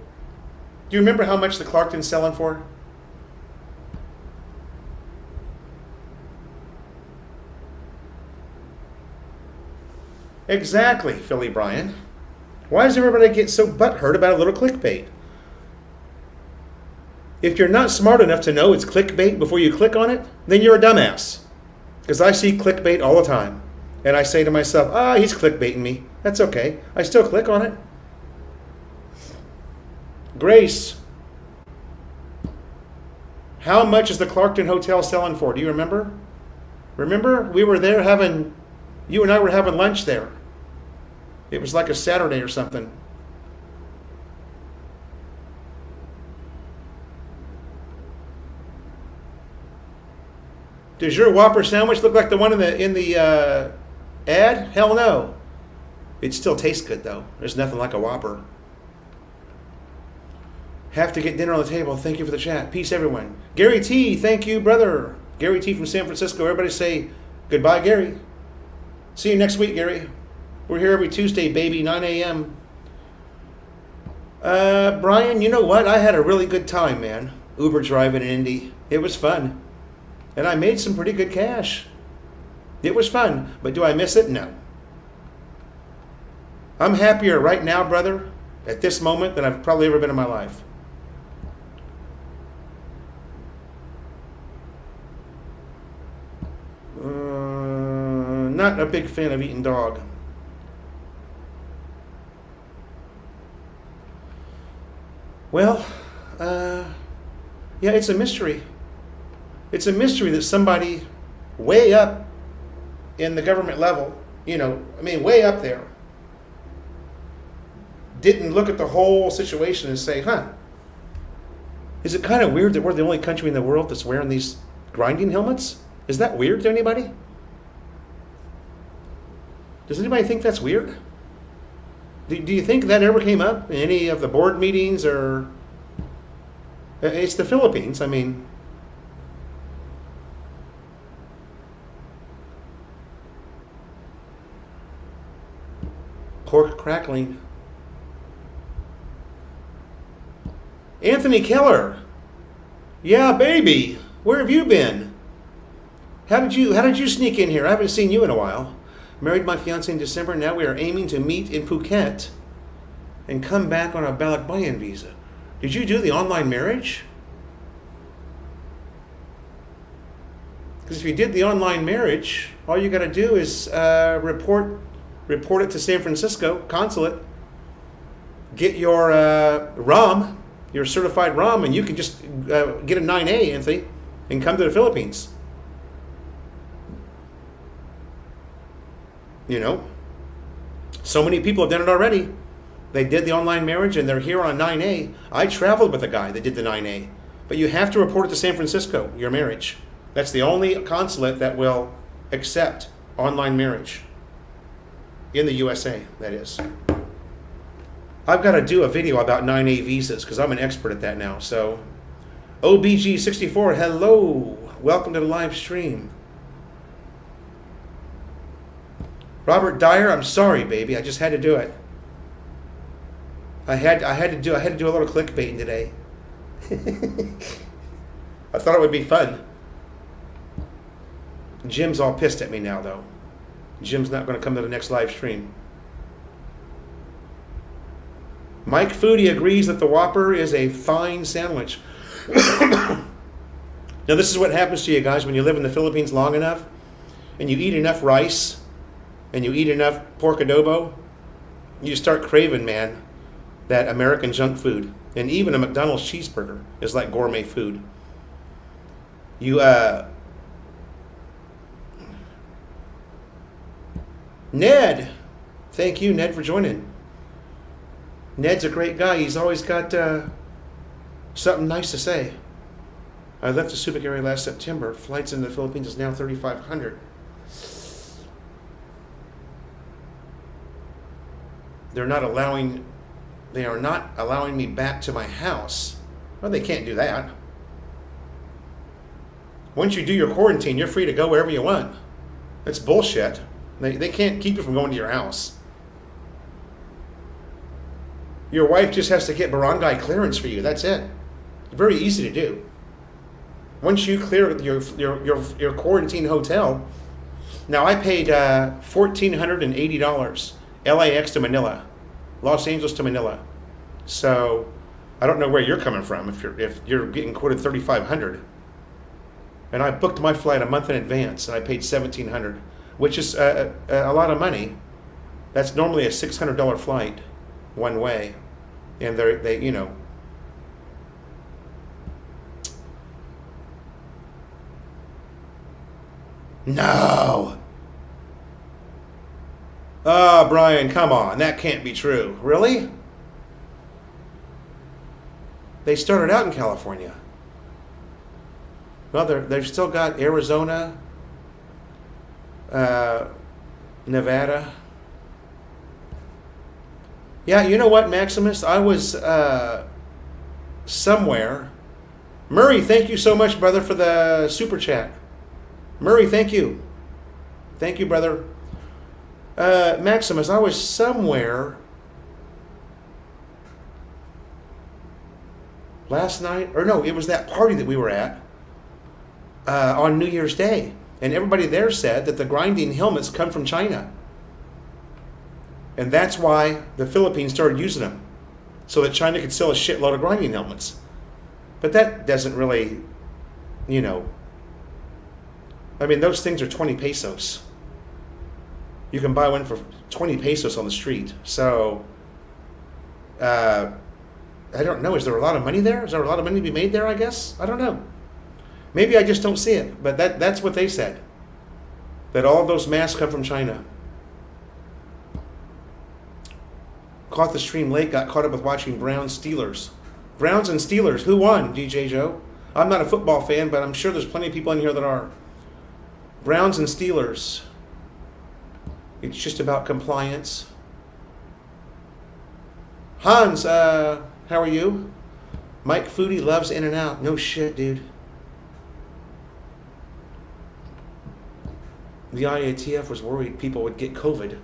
S1: Do you remember how much the Clarkton's selling for? Exactly, Philly Brian. Why does everybody get so butthurt about a little clickbait? If you're not smart enough to know it's clickbait before you click on it, then you're a dumbass. Because I see clickbait all the time. And I say to myself, he's clickbaiting me. That's okay. I still click on it. Grace, how much is the Clarkton Hotel selling for? Do you remember? Remember? We were there you and I were having lunch there. It was like a Saturday or something. Does your Whopper sandwich look like the one in the ad? Hell no. It still tastes good though. There's nothing like a Whopper. Have to get dinner on the table. Thank you for the chat. Peace, everyone. Gary T, thank you, brother. Gary T from San Francisco. Everybody say goodbye, Gary. See you next week, Gary. We're here every Tuesday, baby, 9 a.m. Brian, you know what? I had a really good time, man. Uber driving in Indy. It was fun. And I made some pretty good cash. It was fun. But do I miss it? No. I'm happier right now, brother, at this moment than I've probably ever been in my life. Not a big fan of eating dog. Well, yeah, it's a mystery. It's a mystery that somebody way up in the government level, way up there, didn't look at the whole situation and say, is it kind of weird that we're the only country in the world that's wearing these grinding helmets? Is that weird to anybody? Does anybody think that's weird? Do you think that ever came up in any of the board meetings or... It's the Philippines, I mean... Pork crackling. Anthony Keller. Yeah, baby. Where have you been? How did you sneak in here? I haven't seen you in a while. Married my fiance in December. Now we are aiming to meet in Phuket and come back on a Balikbayan visa. Did you do the online marriage? Because if you did the online marriage, all you got to do is report it to San Francisco consulate, get your ROM, your certified ROM, and you can just get a 9A, Anthony, and come to the Philippines. So many people have done it already. They did the online marriage and they're here on a 9A. I traveled with a guy that did the 9A. But you have to report it to San Francisco, your marriage. That's the only consulate that will accept online marriage. In the USA, that is. I've got to do a video about 9A visas because I'm an expert at that now. So, OBG64, hello. Welcome to the live stream. Robert Dyer, I'm sorry, baby. I just had to do it. I had to do a little clickbaiting today. I thought it would be fun. Jim's all pissed at me now, though. Jim's not going to come to the next live stream. Mike Foodie agrees that the Whopper is a fine sandwich. Now, this is what happens to you guys when you live in the Philippines long enough and you eat enough rice and you eat enough pork adobo, you start craving, man, that American junk food. And even a McDonald's cheeseburger is like gourmet food. Ned, thank you, Ned, for joining. Ned's a great guy. He's always got something nice to say. I left the Subic area last September. Flights into the Philippines is now 3,500. They are not allowing me back to my house. Well, they can't do that. Once you do your quarantine, you're free to go wherever you want. That's bullshit. They can't keep you from going to your house. Your wife just has to get barangay clearance for you. That's it. Very easy to do. Once you clear your quarantine hotel, now I paid $1,480 LAX to Manila, Los Angeles to Manila. So I don't know where you're coming from if you're getting quoted $3,500. And I booked my flight a month in advance, and I paid $1,700, which is a lot of money. That's normally a $600 flight one way, and they you know. No. Oh, Brian, come on. That can't be true. Really? They started out in California. Well, they've still got Arizona, Nevada. Yeah, you know what, Maximus? I was somewhere. Murray, thank you so much, brother, for the super chat. Murray, thank you. Thank you, brother. Maximus, I was somewhere last night, or no, it was that party that we were at on New Year's Day. And everybody there said that the grinding helmets come from China. And that's why the Philippines started using them, so that China could sell a shitload of grinding helmets. But that doesn't really, you know, I mean, those things are 20 pesos. You can buy one for 20 pesos on the street. So, I don't know. Is there a lot of money there? Is there a lot of money to be made there, I guess? I don't know. Maybe I just don't see it. But that's what they said. That all of those masks come from China. Caught the stream late, got caught up with watching Browns Steelers. Browns and Steelers. Who won, DJ Joe? I'm not a football fan, but I'm sure there's plenty of people in here that are. Browns and Steelers. It's just about compliance. Hans, how are you? Mike Foodie loves In-N-Out. No shit, dude. The IATF was worried people would get COVID.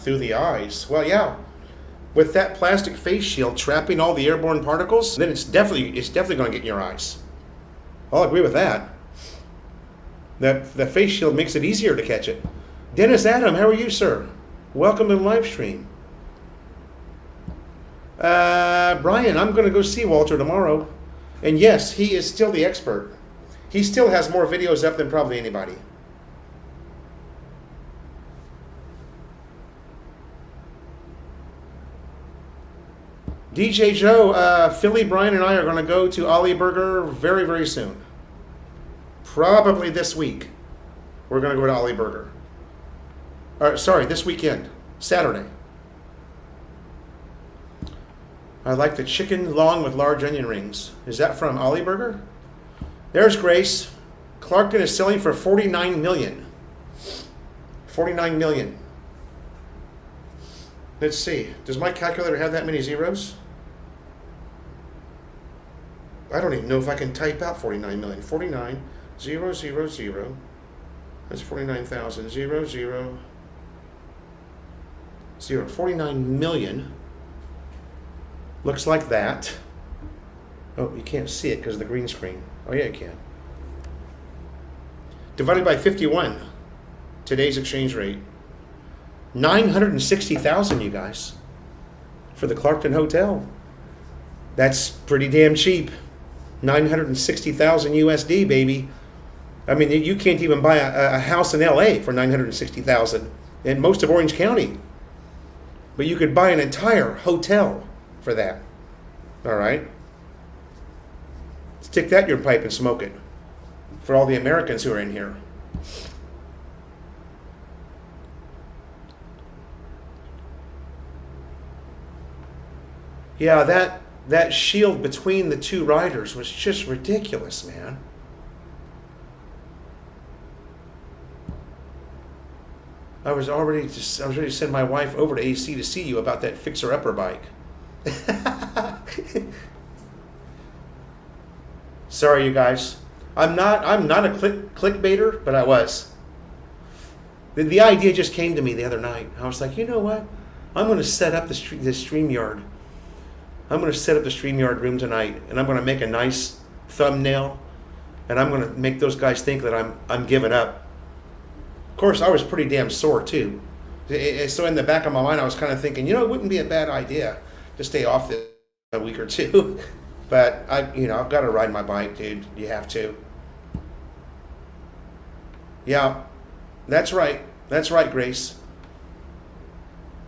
S1: Through the eyes. Well, yeah. With that plastic face shield trapping all the airborne particles, then it's definitely going to get in your eyes. I'll agree with that. The face shield makes it easier to catch it. Dennis Adam, how are you, sir? Welcome to the live stream. Brian, I'm going to go see Walter tomorrow. And yes, he is still the expert. He still has more videos up than probably anybody. DJ Joe, Philly, Brian, and I are going to go to Ollie Burger very, very soon. Probably this week. We're going to go to Ollie Burger. Sorry, this weekend. Saturday. I like the chicken long with large onion rings. Is that from Ollie Burger? There's Grace. Clarkton is selling for $49 million. $49 million. Let's see. Does my calculator have that many zeros? I don't even know if I can type out 49 million. 49, 0, 0, 0. That's 49,000. 0, 0, 0. 49 million. Looks like that. Oh, you can't see it because of the green screen. Oh, yeah, you can. Divided by 51. Today's exchange rate. 960,000, you guys, for the Clarkton Hotel. That's pretty damn cheap. 960,000 USD, baby. I mean, you can't even buy a house in LA for 960,000 in most of Orange County. But you could buy an entire hotel for that. All right? Stick that in your pipe and smoke it for all the Americans who are in here. Yeah, that shield between the two riders was just ridiculous, man. I was ready to send my wife over to AC to see you about that fixer-upper bike. Sorry, you guys. I'm not a clickbaiter, but I was. The idea just came to me the other night. I was like, you know what? I'm going to set up this StreamYard. I'm going to set up the StreamYard room tonight, and I'm going to make a nice thumbnail, and I'm going to make those guys think that I'm giving up. Of course, I was pretty damn sore too. So in the back of my mind, I was kind of thinking, you know, it wouldn't be a bad idea to stay off this a week or two. But I've got to ride my bike, dude. You have to. Yeah, that's right. That's right, Grace.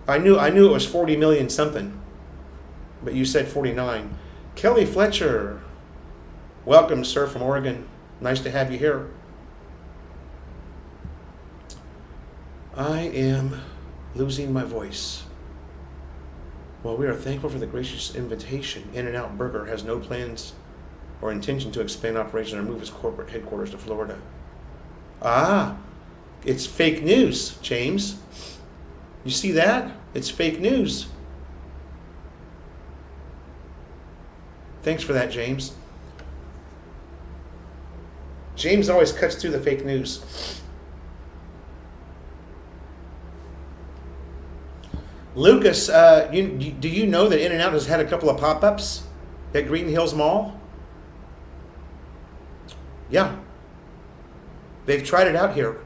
S1: I knew it was 40 million something, but you said 49. Kelly Fletcher, welcome, sir, from Oregon. Nice to have you here. I am losing my voice. Well, we are thankful for the gracious invitation. In-N-Out Burger has no plans or intention to expand operations or move its corporate headquarters to Florida. Ah, it's fake news, James. You see that? It's fake news. Thanks for that, James. James always cuts through the fake news. Lucas, do you know that In-N-Out has had a couple of pop-ups at Green Hills Mall? Yeah. They've tried it out here.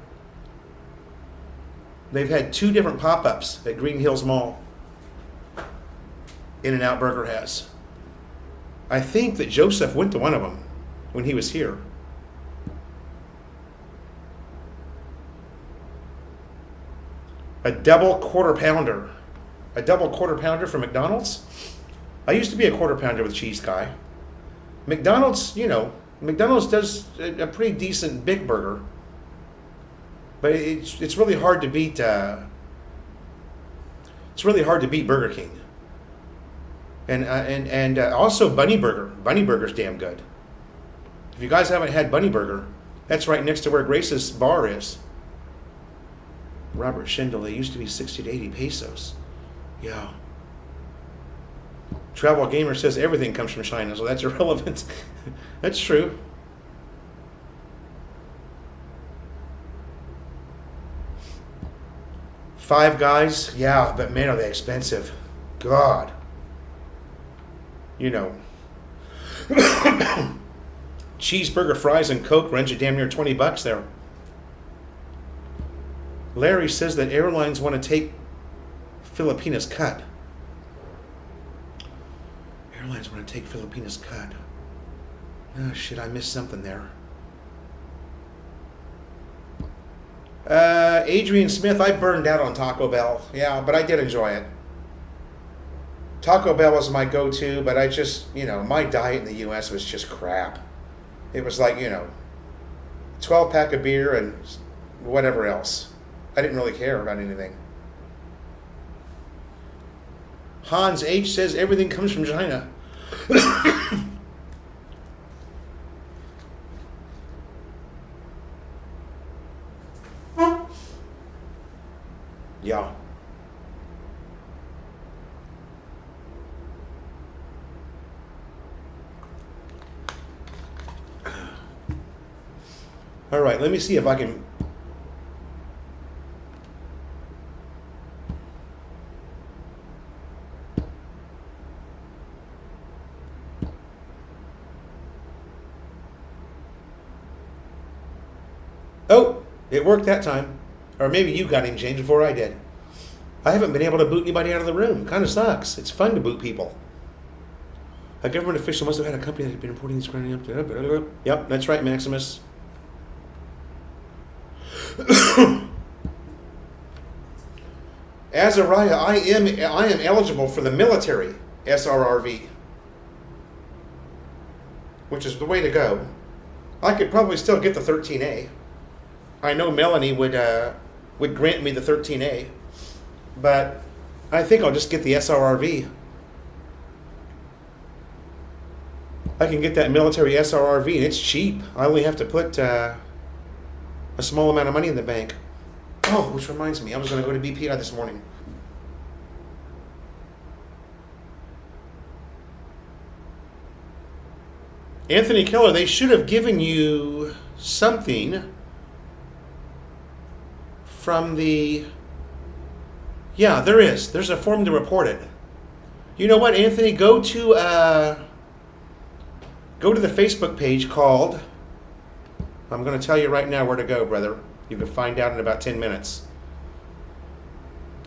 S1: They've had 2 different pop-ups at Green Hills Mall. In-N-Out Burger has. I think that Joseph went to one of them when he was here. A double quarter pounder. A double quarter pounder from McDonald's? I used to be a quarter pounder with cheese guy. McDonald's, McDonald's does a pretty decent big burger. But it's really hard to beat Burger King. And also Bunny Burger. Bunny Burger's damn good. If you guys haven't had Bunny Burger, that's right next to where Grace's bar is. Robert Schindel, they used to be 60 to 80 pesos. Yeah. Travel Gamer says everything comes from China, so that's irrelevant. That's true. Five Guys, yeah, but man, are they expensive. God. Cheeseburger, fries, and Coke rent you damn near $20 there. Larry says that airlines want to take Filipinas cut. Airlines want to take Filipinas cut. Oh shit, I missed something there. Adrian Smith, I burned out on Taco Bell. Yeah, but I did enjoy it. Taco Bell was my go-to, but I just, my diet in the U.S. was just crap. It was like, 12-pack of beer and whatever else. I didn't really care about anything. Hans H. says everything comes from China. Yeah. All right, let me see if I can... Oh, it worked that time. Or maybe you got him, James, before I did. I haven't been able to boot anybody out of the room. It kind of sucks. It's fun to boot people. A government official must have had a company that had been reporting this grinding up to... Yep, that's right, Maximus. Azariah, I am eligible for the military SRRV, which is the way to go. I could probably still get the 13A. I know Melanie would grant me the 13A, but I think I'll just get the SRRV. I can get that military SRRV, and it's cheap. I only have to put a small amount of money in the bank. Oh, which reminds me, I was going to go to BPI this morning. Anthony Keller, they should have given you something from the... Yeah, there is. There's a form to report it. You know what, Anthony? Go to the Facebook page called... I'm going to tell you right now where to go, brother. You can find out in about 10 minutes.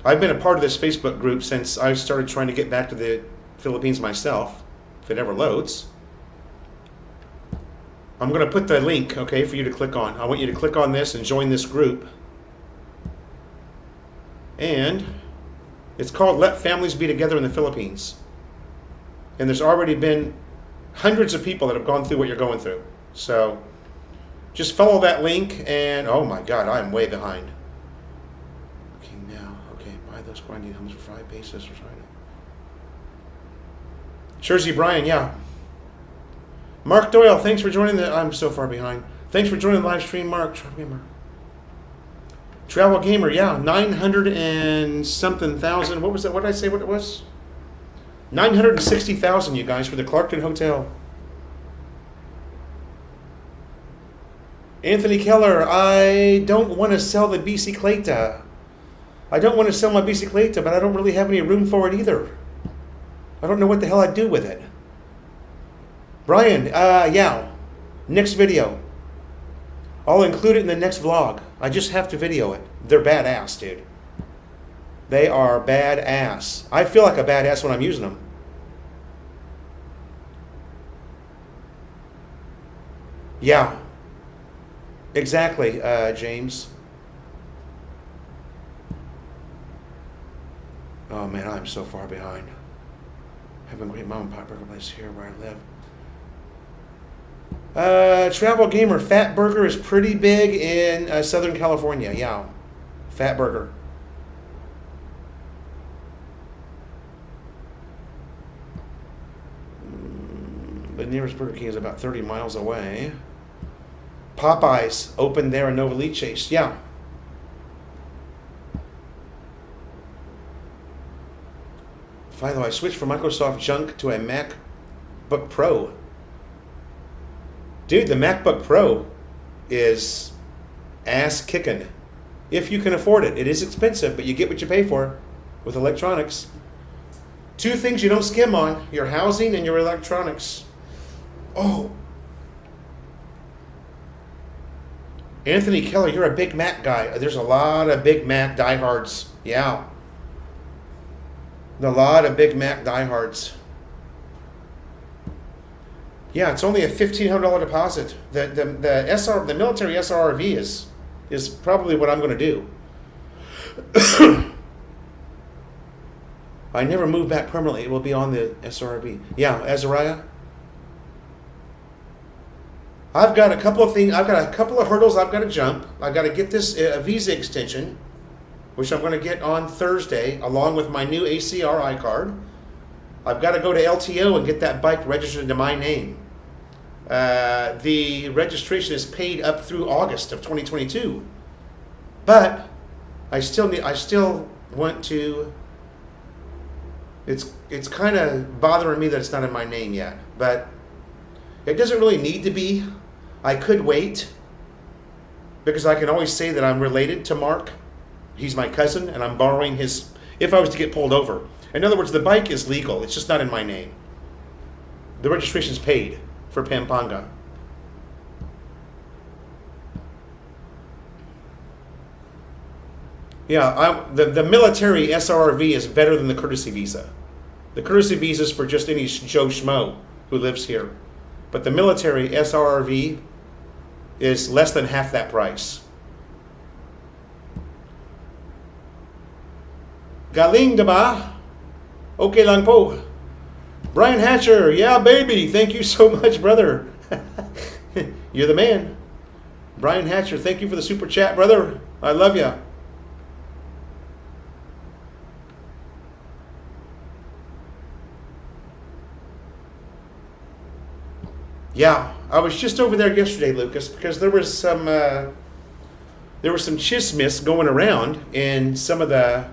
S1: I've been a part of this Facebook group since I started trying to get back to the Philippines myself, if it ever loads. I'm going to put the link, okay, for you to click on. I want you to click on this and join this group. And it's called Let Families Be Together in the Philippines. And there's already been hundreds of people that have gone through what you're going through. So just follow that link and, oh my God, I am way behind. Okay, now, okay, buy those grinding helmets for 5 pesos for China. Jersey Brian, yeah. Mark Doyle, thanks for joining the... I'm so far behind. Thanks for joining the live stream, Mark. Travel Gamer, yeah. 900 and something thousand. What was that? What did I say what it was? 960,000, you guys, for the Clarkton Hotel. Anthony Keller, I don't want to sell the bicicleta. I don't want to sell my bicicleta, but I don't really have any room for it either. I don't know what the hell I'd do with it. Brian, yeah, next video. I'll include it in the next vlog. I just have to video it. They're badass, dude. They are badass. I feel like a badass when I'm using them. Yeah, exactly, James. Oh man, I'm so far behind. Having a great mom and pop burger place here where I live. Travel Gamer, Fat Burger is pretty big in Southern California. Yeah, Fat Burger. The nearest Burger King is about 30 miles away. Popeyes opened there in Novaliches. Yeah. Finally, I switched from Microsoft junk to a MacBook Pro. Dude, the MacBook Pro is ass kicking. If you can afford it. It is expensive, but you get what you pay for with electronics. 2 things you don't skim on: your housing and your electronics. Oh. Anthony Keller, you're a Big Mac guy. There's a lot of Big Mac diehards. Yeah. A lot of Big Mac diehards. Yeah, it's only a $1,500 deposit. The military SRRV is probably what I'm going to do. I never move back permanently. It will be on the SRRV. Yeah, Azariah. I've got a couple of things. I've got a couple of hurdles I've got to jump. I've got to get this visa extension, which I'm going to get on Thursday, along with my new ACRI card. I've got to go to LTO and get that bike registered into my name. The registration is paid up through August of 2022, but I still want to. It's kind of bothering me that it's not in my name yet, but it doesn't really need to be. I could wait because I can always say that I'm related to Mark. He's my cousin, and I'm borrowing his. If I was to get pulled over, in other words, the bike is legal. It's just not in my name. The registration is paid for Pampanga. Yeah, the military SRRV is better than the courtesy visa. The courtesy visa is for just any Joe Schmo who lives here. But the military SRRV is less than half that price. Galing diba? Okay lang po. Brian Hatcher, yeah baby, thank you so much, brother. You're the man. Brian Hatcher, thank you for the super chat, brother. I love ya. Yeah, I was just over there yesterday, Lucas, because there was some chismis going around in some of the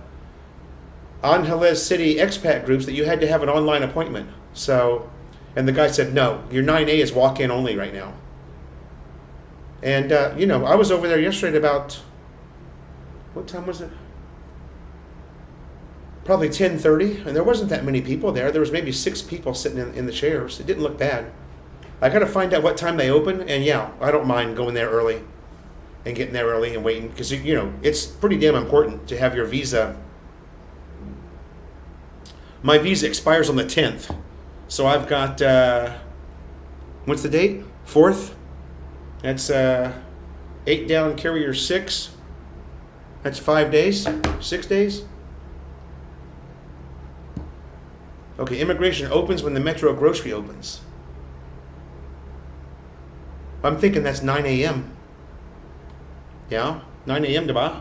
S1: Angeles City expat groups that you had to have an online appointment. So, and the guy said, no, your 9A is walk-in only right now. And, I was over there yesterday at about What time was it? Probably 10:30, and there wasn't that many people there. There was maybe 6 people sitting in the chairs. It didn't look bad. I got to find out what time they open, and yeah, I don't mind going there early and getting there early and waiting, because, you know, it's pretty damn important to have your visa. My visa expires on the 10th, so I've got, what's the date? 4th? That's 8 down, carrier 6. That's 5 days, 6 days. Okay, immigration opens when the Metro grocery opens. I'm thinking that's 9 a.m. Yeah, 9 a.m. diba?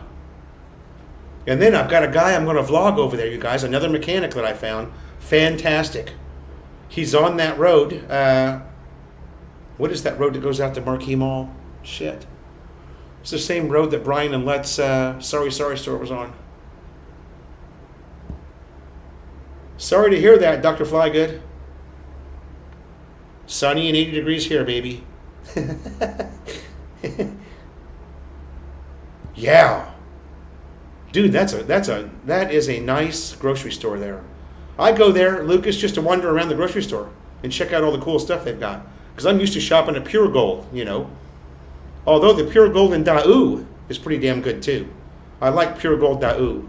S1: And then I've got a guy I'm going to vlog over there, you guys. Another mechanic that I found. Fantastic. He's on that road. What is that road that goes out to Marquee Mall? Shit. It's the same road that Brian and Let's Sorry store was on. Sorry to hear that, Dr. Flygood. Sunny and 80 degrees here, baby. Yeah. Dude, that is a nice grocery store there. I go there, Lucas, just to wander around the grocery store and check out all the cool stuff they've got. Because I'm used to shopping at Pure Gold, you know. Although the Pure Gold in Daewoo is pretty damn good too. I like Pure Gold Daewoo.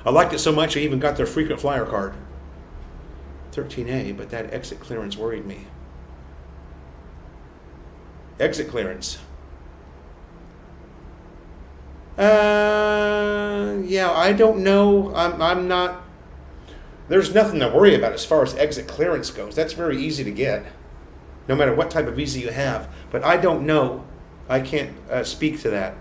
S1: I liked it so much I even got their frequent flyer card. 13A, but that exit clearance worried me. Exit clearance. Yeah, I don't know. I'm not. There's nothing to worry about as far as exit clearance goes. That's very easy to get, no matter what type of visa you have. But I don't know. I can't speak to that,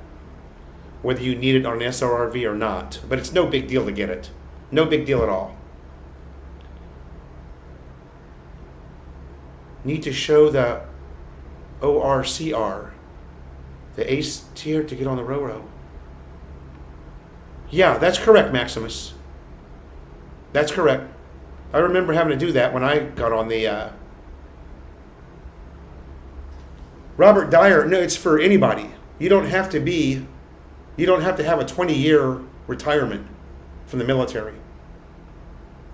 S1: whether you need it on an SRRV or not. But it's no big deal to get it. No big deal at all. Need to show the ORCR, the ACE tier, to get on the Ro-Ro. Yeah, that's correct, Maximus. That's correct. I remember having to do that when I got on the Robert Dyer. No, it's for anybody. You don't have to have a 20-year retirement from the military.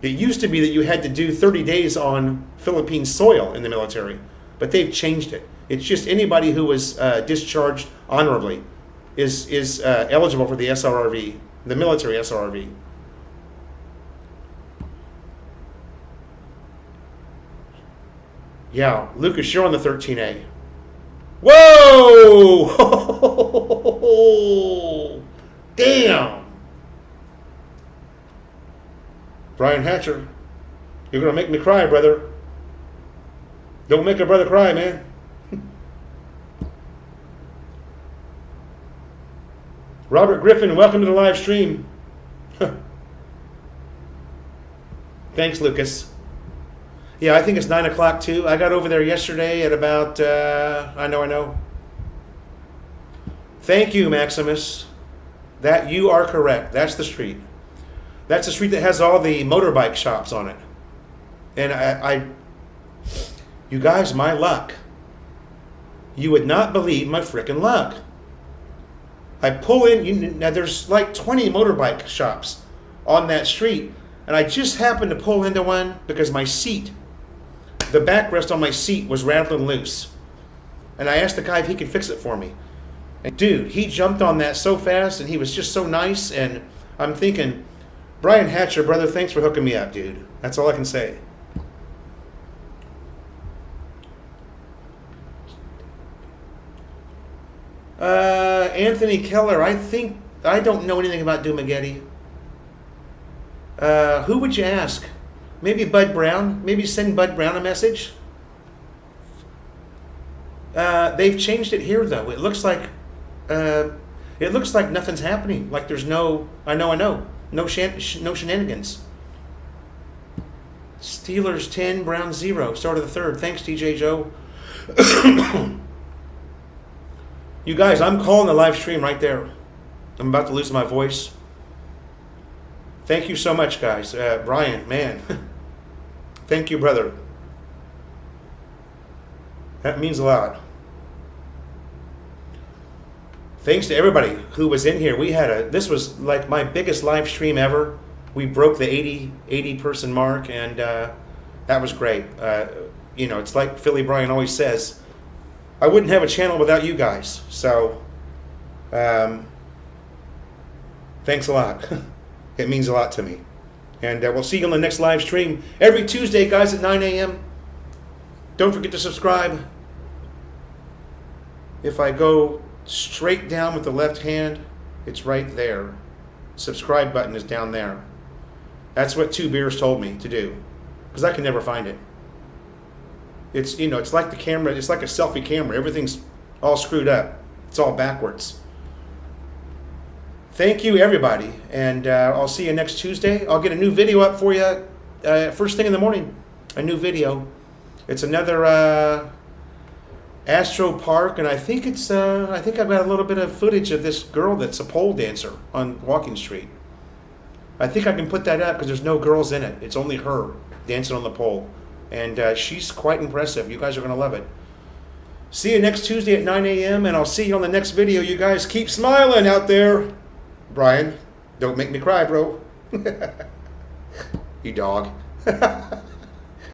S1: It used to be that you had to do 30 days on Philippine soil in the military, but they've changed it. It's just anybody who was discharged honorably is eligible for the SRRV, the military SRRV. Yeah, Lucas, you're on the 13A. Whoa! Damn! Brian Hatcher, you're going to make me cry, brother. Don't make a brother cry, man. Robert Griffin, welcome to the live stream. Thanks, Lucas. Yeah, I think it's 9 o'clock too. I got over there yesterday at about, I know. Thank you, Maximus. That you are correct. That's the street. That's the street that has all the motorbike shops on it. And you guys, my luck. You would not believe my frickin' luck. I pull in, now there's like 20 motorbike shops on that street, and I just happened to pull into one because my seat, the backrest on my seat was rattling loose. And I asked the guy if he could fix it for me. And dude, he jumped on that so fast, and he was just so nice, and I'm thinking, Brian Hatcher, brother, thanks for hooking me up, dude. That's all I can say. Anthony Keller, I don't know anything about Dumageddon. Who would you ask? Maybe Bud Brown? Maybe send Bud Brown a message? They've changed it here, though. It looks like nothing's happening. Like there's no, I know, no shenanigans. Steelers 10, Browns 0, start of the third. Thanks, DJ Joe. You guys, I'm calling the live stream right there. I'm about to lose my voice. Thank you so much, guys. Brian, man. Thank you, brother. That means a lot. Thanks to everybody who was in here. This was like my biggest live stream ever. We broke the 80 person mark, and that was great. It's like Philly Brian always says, I wouldn't have a channel without you guys. So, thanks a lot. It means a lot to me. And we'll see you on the next live stream every Tuesday, guys, at 9 a.m. Don't forget to subscribe. If I go straight down with the left hand, it's right there. Subscribe button is down there. That's what Two Beers told me to do, because I can never find it. It's like the camera. It's like a selfie camera. Everything's all screwed up. It's all backwards. Thank you, everybody, and I'll see you next Tuesday. I'll get a new video up for you first thing in the morning. A new video. It's another Astro Park, and I think I've got a little bit of footage of this girl that's a pole dancer on Walking Street. I think I can put that up because there's no girls in it. It's only her dancing on the pole, and she's quite impressive. You guys are going to love it. See you next Tuesday at 9 a.m., and I'll see you on the next video. You guys keep smiling out there. Brian, don't make me cry, bro. You dog.